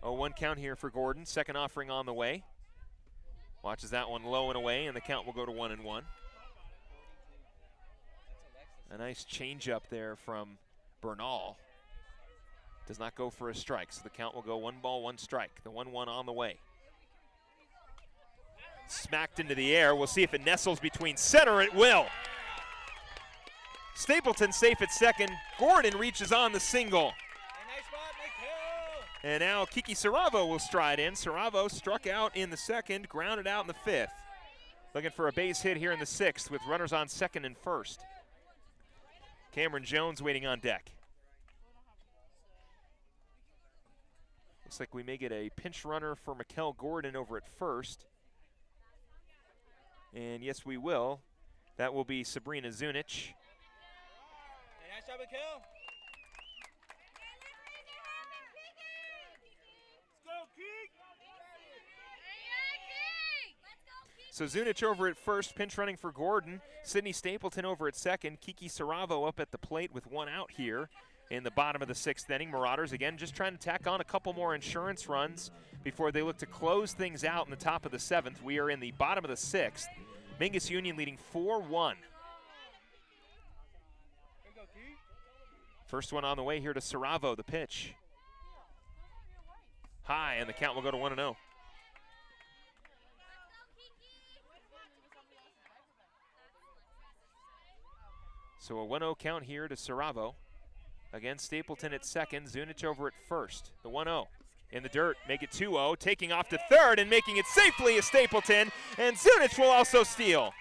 Oh, 1 count here for Gordon. Second offering on the way. Watches that one low and away, and the count will go to 1-1. A nice changeup there from Bernal. Does not go for a strike, so the count will go 1 ball, 1 strike. The 1-1 on the way. Smacked into the air. We'll see if it nestles between center. It will. Stapleton safe at second. Gordon reaches on the single. And now Kiki Saravo will stride in. Saravo struck out in the second, grounded out in the fifth. Looking for a base hit here in the sixth with runners on second and first. Cameron Jones waiting on deck. Looks like we may get a pinch runner for Mikkel Gordon over at first. And yes, we will. That will be Sabrina Zunic. Hey, nice job, Mikkel. So Zunic over at first, pinch running for Gordon. Sydney Stapleton over at second. Kiki Saravo up at the plate with one out here in the bottom of the sixth inning. Marauders again just trying to tack on a couple more insurance runs before they look to close things out in the top of the seventh. We are in the bottom of the sixth. Mingus Union leading 4-1. First one on the way here to Saravo, the pitch. High, and the count will go to 1-0. So a 1-0 count here to Saravo. Again, Stapleton at second, Zunic over at first. The 1-0 in the dirt, make it 2-0, taking off to third and making it safely is Stapleton, and Zunic will also steal.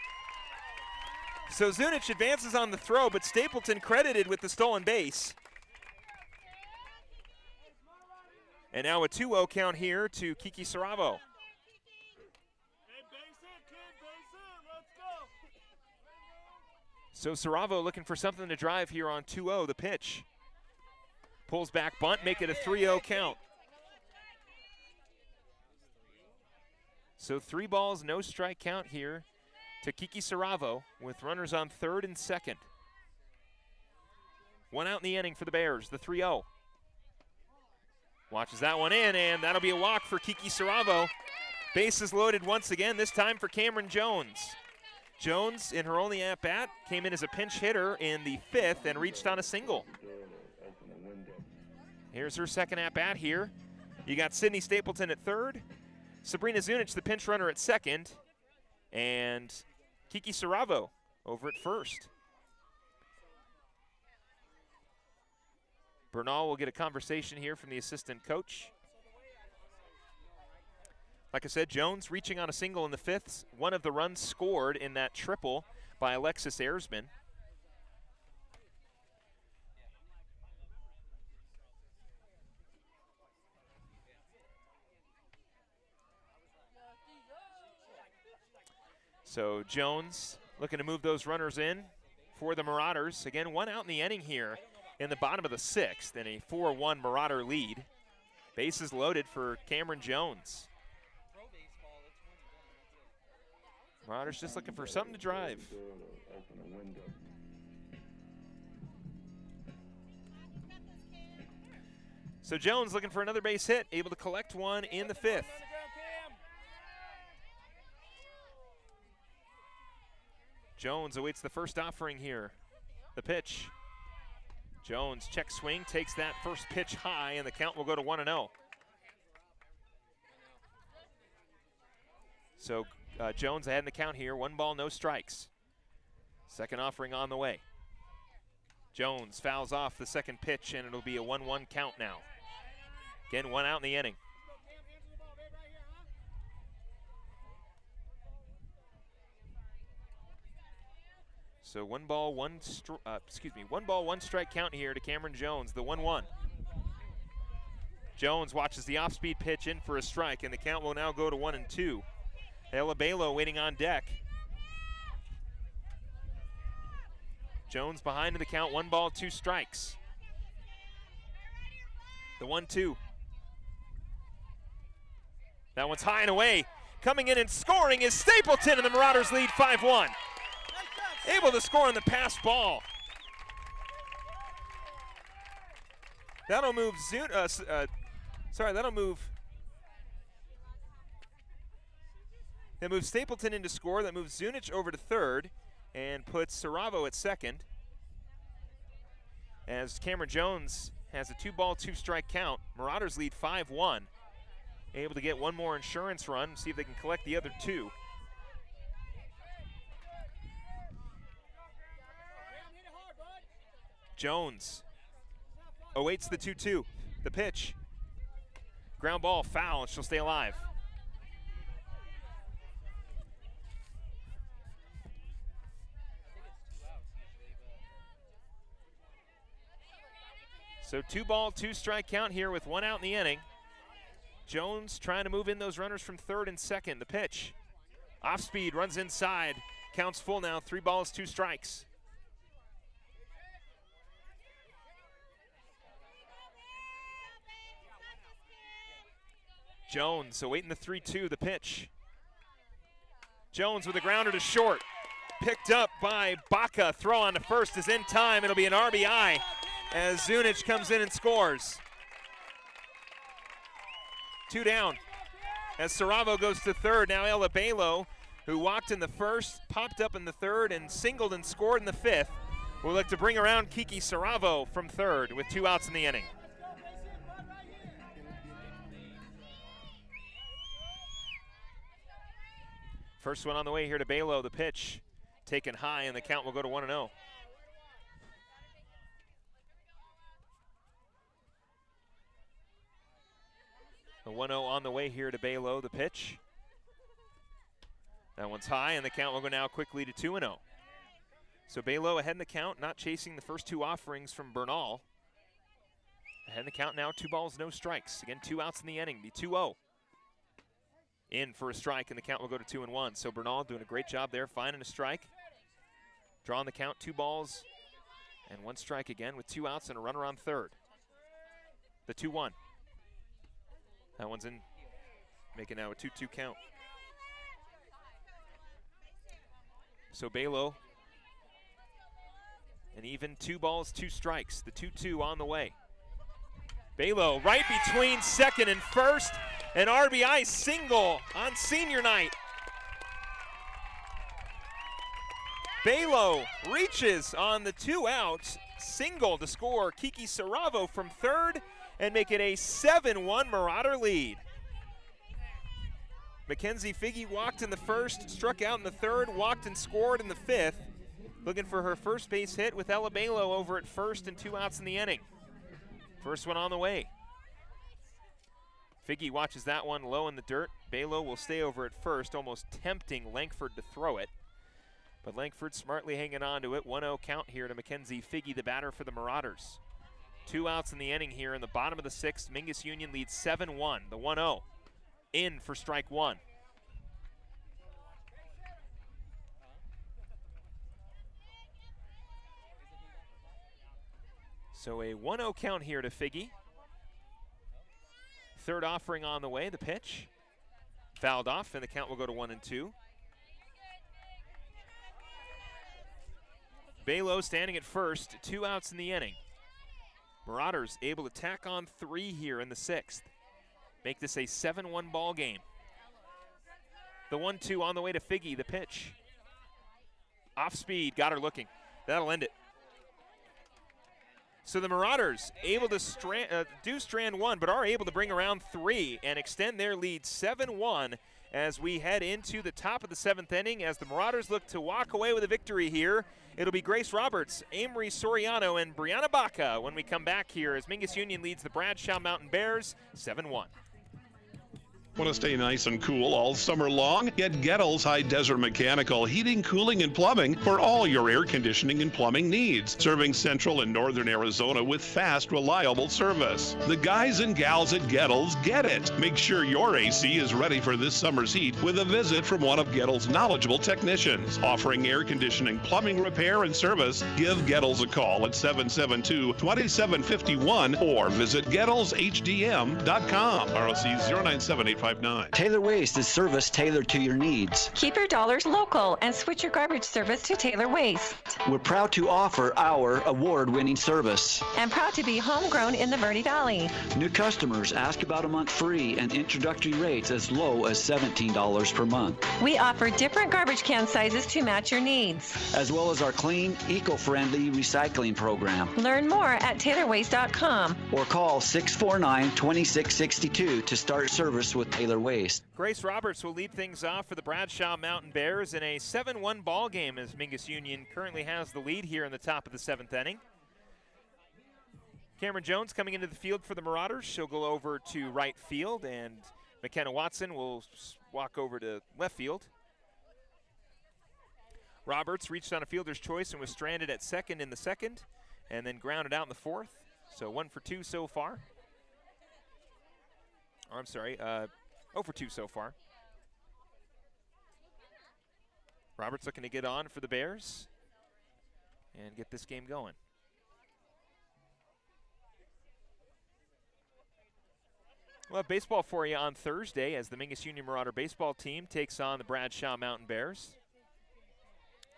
So Zunic advances on the throw, but Stapleton credited with the stolen base. And now a 2-0 count here to Kiki Saravo. So Saravo looking for something to drive here on 2-0, the pitch. Pulls back bunt, make it a 3-0 count. So 3 balls, no strike count here to Kiki Saravo with runners on third and second. One out in the inning for the Bears, the 3-0. Watches that one in, and that'll be a walk for Kiki Saravo. Bases loaded once again, this time for Cameron Jones. Jones, in her only at-bat, came in as a pinch hitter in the fifth and reached on a single. Here's her second at-bat here. You got Sydney Stapleton at third, Sabrina Zunic, the pinch runner, at second, and Kiki Saravo over at first. Bernal will get a conversation here from the assistant coach. Like I said, Jones reaching on a single in the fifth. One of the runs scored in that triple by Alexis Erzman. So Jones looking to move those runners in for the Marauders. Again, one out in the inning here in the bottom of the sixth and a 4-1 Marauder lead. Bases loaded for Cameron Jones. Marauders just looking for something to drive. So Jones looking for another base hit, able to collect one in the fifth. Jones awaits the first offering here. The pitch. Jones check swing, takes that first pitch high, and the count will go to 1-0. So Jones ahead in the count here. 1 ball, no strikes. Second offering on the way. Jones fouls off the second pitch, and it'll be a 1-1 count now. Again, one out in the inning. So 1 ball, 1 strike count here to Cameron Jones, the 1-1. Jones watches the off-speed pitch in for a strike, and the count will now go to 1-2. Elabelo waiting on deck. Jones behind in the count, 1 ball, 2 strikes. The 1-2. That one's high and away. Coming in and scoring is Stapleton, and the Marauders lead 5-1. Able to score on the pass ball. That'll move That moves Stapleton into score. That moves Zunic over to third and puts Saravo at second. As Cameron Jones has a 2 ball, 2 strike count. Marauders lead 5-1. Able to get 1 more insurance run, see if they can collect the other 2. Jones awaits the 2-2. The pitch. Ground ball, foul, and she'll stay alive. So 2-ball, 2-strike count here with 1 out in the inning. Jones trying to move in those runners from third and second. The pitch. Off speed, runs inside. Counts full now, 3 balls, 2 strikes. Jones awaiting the 3-2, the pitch. Jones with a grounder to short. Picked up by Baca. Throw on to first is in time. It'll be an RBI as Zunich comes in and scores. 2 down. As Saravo goes to third, now Ella Balo, who walked in the first, popped up in the third, and singled and scored in the 5th. We'll look to bring around Kiki Saravo from third with 2 outs in the inning. First one on the way here to Balo, the pitch. Taken high, and the count will go to 1-0. The 1-0 on the way here to Balo, the pitch. That one's high, and the count will go now quickly to 2-0. So Balo ahead in the count, not chasing the first 2 offerings from Bernal. Ahead in the count now, 2 balls, no strikes. Again, 2 outs in the inning, the 2-0. In for a strike, and the count will go to 2-1. So Bernal doing a great job there, finding a strike. Drawing the count, 2 balls and 1 strike again with 2 outs and a runner on third. The 2-1. That one's in, making now a 2-2 count. So Balo, an even 2 balls, 2 strikes. The 2-2 on the way. Balo right between second and first. An RBI single on senior night. Balo reaches on the 2 outs single to score Kiki Saravo from third and make it a 7-1 Marauder lead. Mackenzie Figge walked in the first, struck out in the third, walked and scored in the 5th. Looking for her first base hit with Ella Balo over at first and 2 outs in the inning. First one on the way. Figge watches that one low in the dirt. Balo will stay over at first, almost tempting Langford to throw it. But Langford smartly hanging on to it. 1-0 count here to Mackenzie Figge, the batter for the Marauders. 2 outs in the inning here in the bottom of the 6th. Mingus Union leads 7-1. The 1-0 in for strike 1. So a 1-0 count here to Figge. Third offering on the way, the pitch. Fouled off, and the count will go to 1-2. Balo standing at first, 2 outs in the inning. Marauders able to tack on 3 here in the 6th. Make this a 7-1 ball game. The 1-2 on the way to Figge, the pitch. Off speed, got her looking. That'll end it. So the Marauders able to do strand 1, but are able to bring around 3 and extend their lead 7-1 as we head into the top of the 7th inning. As the Marauders look to walk away with a victory here, it'll be Grace Roberts, Amory Soriano, and Brianna Baca when we come back here as Mingus Union leads the Bradshaw Mountain Bears 7-1. Want to stay nice and cool all summer long? Get Gettles High Desert Mechanical Heating, Cooling, and Plumbing for all your air conditioning and plumbing needs. Serving central and northern Arizona with fast, reliable service. The guys and gals at Gettles get it. Make sure your AC is ready for this summer's heat with a visit from one of Gettles' knowledgeable technicians. Offering air conditioning, plumbing repair, and service, give Gettles a call at 772-2751 or visit GettlesHDM.com. ROC 097859. Taylor Waste is service tailored to your needs. Keep your dollars local and switch your garbage service to Taylor Waste. We're proud to offer our award-winning service. And proud to be homegrown in the Verde Valley. New customers ask about a month free and introductory rates as low as $17 per month. We offer different garbage can sizes to match your needs. As well as our clean, eco-friendly recycling program. Learn more at TaylorWaste.com. Or call 649-2662 to start service with Taylor Waste. Grace Roberts will lead things off for the Bradshaw Mountain Bears in a 7-1 ball game as Mingus Union currently has the lead here in the top of the 7th inning. Cameron Jones coming into the field for the Marauders. She'll go over to right field, and McKenna Watson will walk over to left field. Roberts reached on a fielder's choice and was stranded at second in the second, and then grounded out in the fourth. So 1 for 2 so far. Or I'm sorry, 0 for 2 so far. Roberts looking to get on for the Bears and get this game going. We'll have baseball for you on Thursday as the Mingus Union Marauder baseball team takes on the Bradshaw Mountain Bears.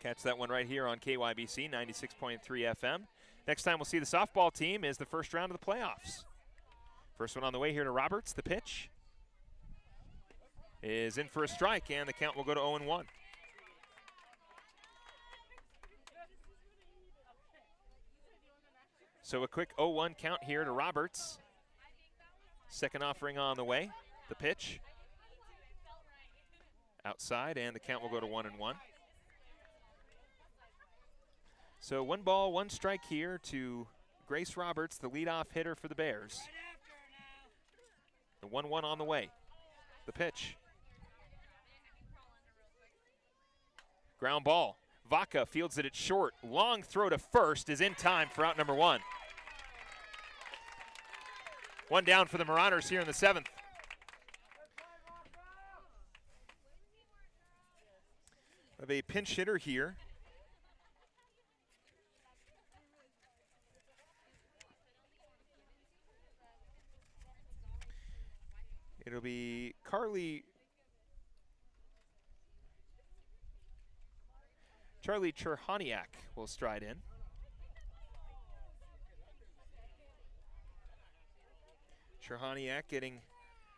Catch that one right here on KYBC 96.3 FM. Next time we'll see the softball team is the first round of the playoffs. First one on the way here to Roberts. The pitch is in for a strike, and the count will go to 0-1. So a quick 0-1 count here to Roberts. Second offering on the way. The pitch outside, and the count will go to 1-1. So 1 ball, 1 strike here to Grace Roberts, the leadoff hitter for the Bears. The 1-1 on the way. The pitch. Ground ball. Vaca fields it at short. Long throw to first is in time for out number 1. 1 down for the Marauders here in the 7th. We have a pinch hitter here. It'll be Charlie Cherhaniak will stride in. Cherhaniak getting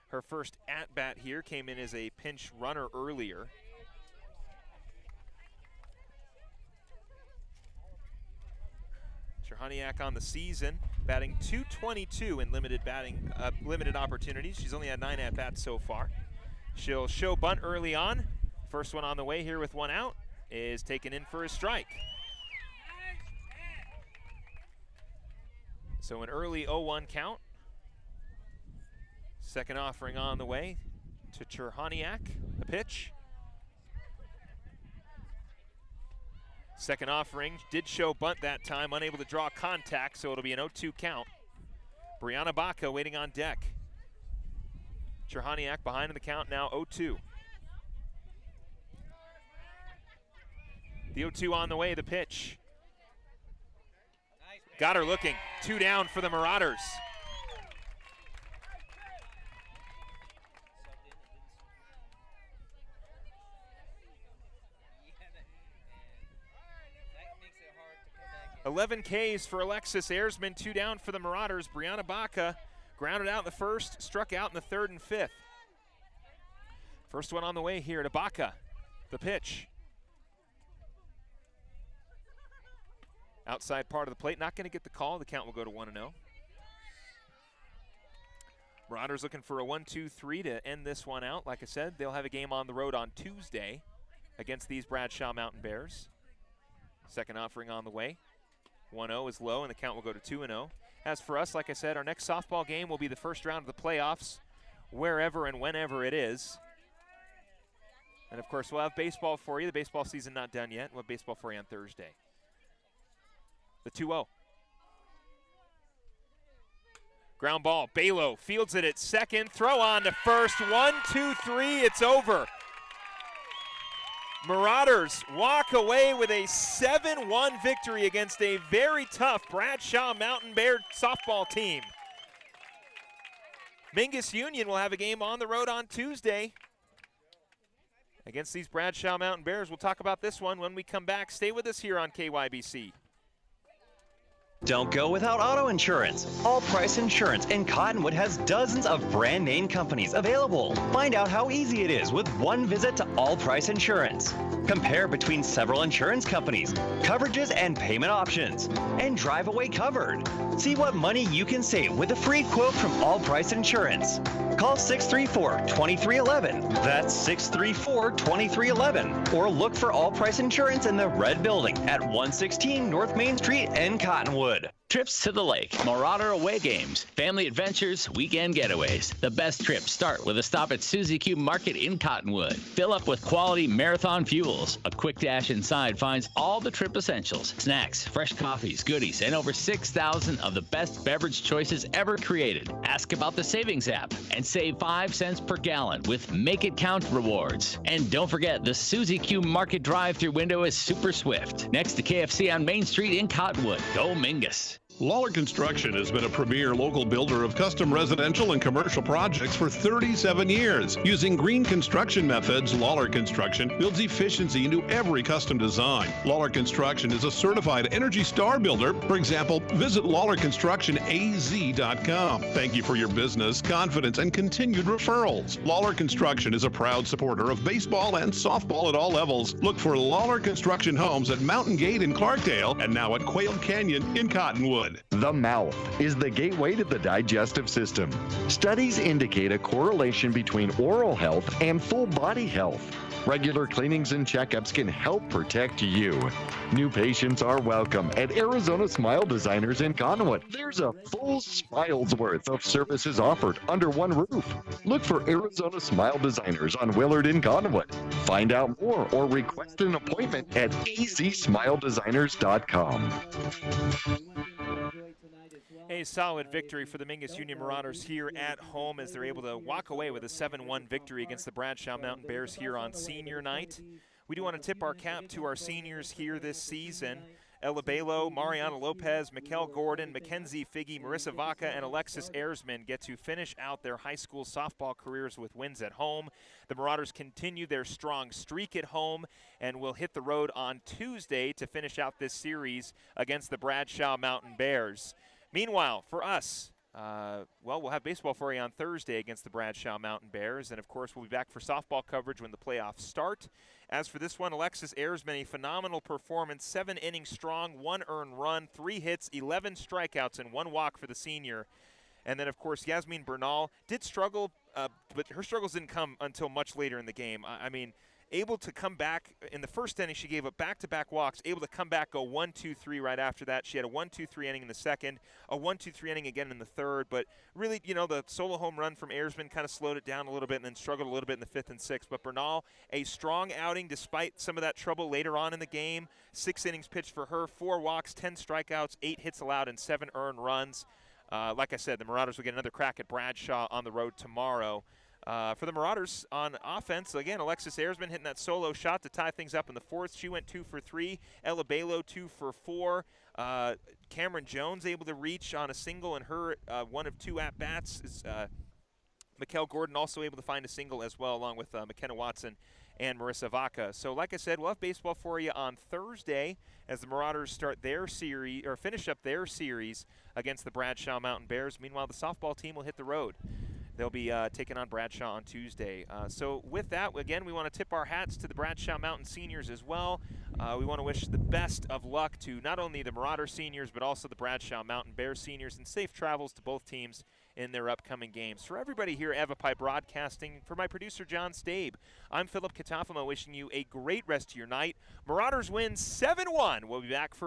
her first at-bat here, came in as a pinch runner earlier. Cherhaniak on the season, batting .222 in limited opportunities. She's only had 9 at-bats so far. She'll show bunt early on. First one on the way here with 1 out is taken in for a strike. So an early 0-1 count. Second offering on the way to Cherhaniak. The pitch. Second offering did show bunt that time, unable to draw contact, so it'll be an 0-2 count. Brianna Baca waiting on deck. Cherhaniak behind in the count now, 0-2. The 0-2 on the way, the pitch. Got her looking. 2 down for the Marauders. .11 Ks for Alexis Ayersman, 2 down for the Marauders. Brianna Baca grounded out in the first, struck out in the 3rd and 5th. First one on the way here to Baca. The pitch. Outside part of the plate, not going to get the call. The count will go to 1-0. Marauders looking for a 1-2-3 to end this one out. Like I said, they'll have a game on the road on Tuesday against these Bradshaw Mountain Bears. Second offering on the way. 1-0 is low, and the count will go to 2-0. As for us, like I said, our next softball game will be the first round of the playoffs, wherever and whenever it is. And, of course, we'll have baseball for you. The baseball season not done yet. We'll have baseball for you on Thursday. The 2-0. Ground ball. Balo fields it at second. Throw on to first. 1, 2, 3. It's over. Marauders walk away with a 7-1 victory against a very tough Bradshaw Mountain Bear softball team. Mingus Union will have a game on the road on Tuesday against these Bradshaw Mountain Bears. We'll talk about this one when we come back. Stay with us here on KYBC. Don't go without auto insurance. All Price Insurance in Cottonwood has dozens of brand name companies available. Find out how easy it is with 1 visit to All Price Insurance. Compare between several insurance companies, coverages and payment options, and drive away covered. See what money you can save with a free quote from All Price Insurance. Call 634-2311. That's 634-2311. Or look for All Price Insurance in the red building at 116 North Main Street in Cottonwood. Trips to the lake, Marauder away games, family adventures, weekend getaways. The best trips start with a stop at Suzy Q Market in Cottonwood. Fill up with quality Marathon fuels. A quick dash inside finds all the trip essentials, snacks, fresh coffees, goodies, and over 6,000 of the best beverage choices ever created. Ask about the savings app and save 5 cents per gallon with Make It Count rewards. And don't forget, the Suzy Q Market drive-through window is super swift. Next to KFC on Main Street in Cottonwood. Go Mingus. Lawler Construction has been a premier local builder of custom residential and commercial projects for 37 years. Using green construction methods, Lawler Construction builds efficiency into every custom design. Lawler Construction is a certified Energy Star builder. For example, visit LawlerConstructionAZ.com. Thank you for your business, confidence, and continued referrals. Lawler Construction is a proud supporter of baseball and softball at all levels. Look for Lawler Construction Homes at Mountain Gate in Clarkdale and now at Quail Canyon in Cottonwood. The mouth is the gateway to the digestive system. Studies indicate a correlation between oral health and full body health. Regular cleanings and checkups can help protect you. New patients are welcome at Arizona Smile Designers in Cottonwood. There's a full smile's worth of services offered under one roof. Look for Arizona Smile Designers on Willard in Cottonwood. Find out more or request an appointment at azsmiledesigners.com. A solid victory for the Mingus Union Marauders here at home as they're able to walk away with a 7-1 victory against the Bradshaw Mountain Bears here on senior night. We do want to tip our cap to our seniors here this season. Ella Balo, Mariana Lopez, Mikkel Gordon, Mackenzie Figge, Marissa Vaca, and Alexis Erzman get to finish out their high school softball careers with wins at home. The Marauders continue their strong streak at home and will hit the road on Tuesday to finish out this series against the Bradshaw Mountain Bears. Meanwhile, for us, we'll have baseball for you on Thursday against the Bradshaw Mountain Bears, and of course we'll be back for softball coverage when the playoffs start. As for this one, Alexis Erzman, a phenomenal performance, 7 innings strong, 1 earned run, 3 hits, 11 strikeouts, and 1 walk for the senior. And then, of course, Yasmin Bernal did struggle, but her struggles didn't come until much later in the game. I mean, able to come back in the first inning, she gave up back-to-back walks, able to come back, go 1-2-3 right after that. She had a 1-2-3 inning in the second, a 1-2-3 inning again in the third, but really, you know, the solo home run from Erzman kind of slowed it down a little bit and then struggled a little bit in the 5th and 6th. But Bernal, a strong outing despite some of that trouble later on in the game. 6 innings pitched for her, 4 walks, 10 strikeouts, 8 hits allowed, and 7 earned runs. Like I said, the Marauders will get another crack at Bradshaw on the road tomorrow. For the Marauders on offense, again, Alexis Erzman hitting that solo shot to tie things up in the 4th. She went 2 for 3. Ella Balo 2 for 4. Cameron Jones able to reach on a single in her 1 of 2 at-bats. Mikkel Gordon also able to find a single as well, along with McKenna Watson and Marissa Vaca. So like I said, we'll have baseball for you on Thursday as the Marauders start their series, or finish up their series against the Bradshaw Mountain Bears. Meanwhile, the softball team will hit the road. They'll be taking on Bradshaw on Tuesday. So with that, again, we want to tip our hats to the Bradshaw Mountain seniors as well. We want to wish the best of luck to not only the Marauder seniors, but also the Bradshaw Mountain Bears seniors, and safe travels to both teams in their upcoming games. For everybody here at Avapi Broadcasting, for my producer John Stabe, I'm Philip Katafama wishing you a great rest of your night. Marauders win 7-1. We'll be back for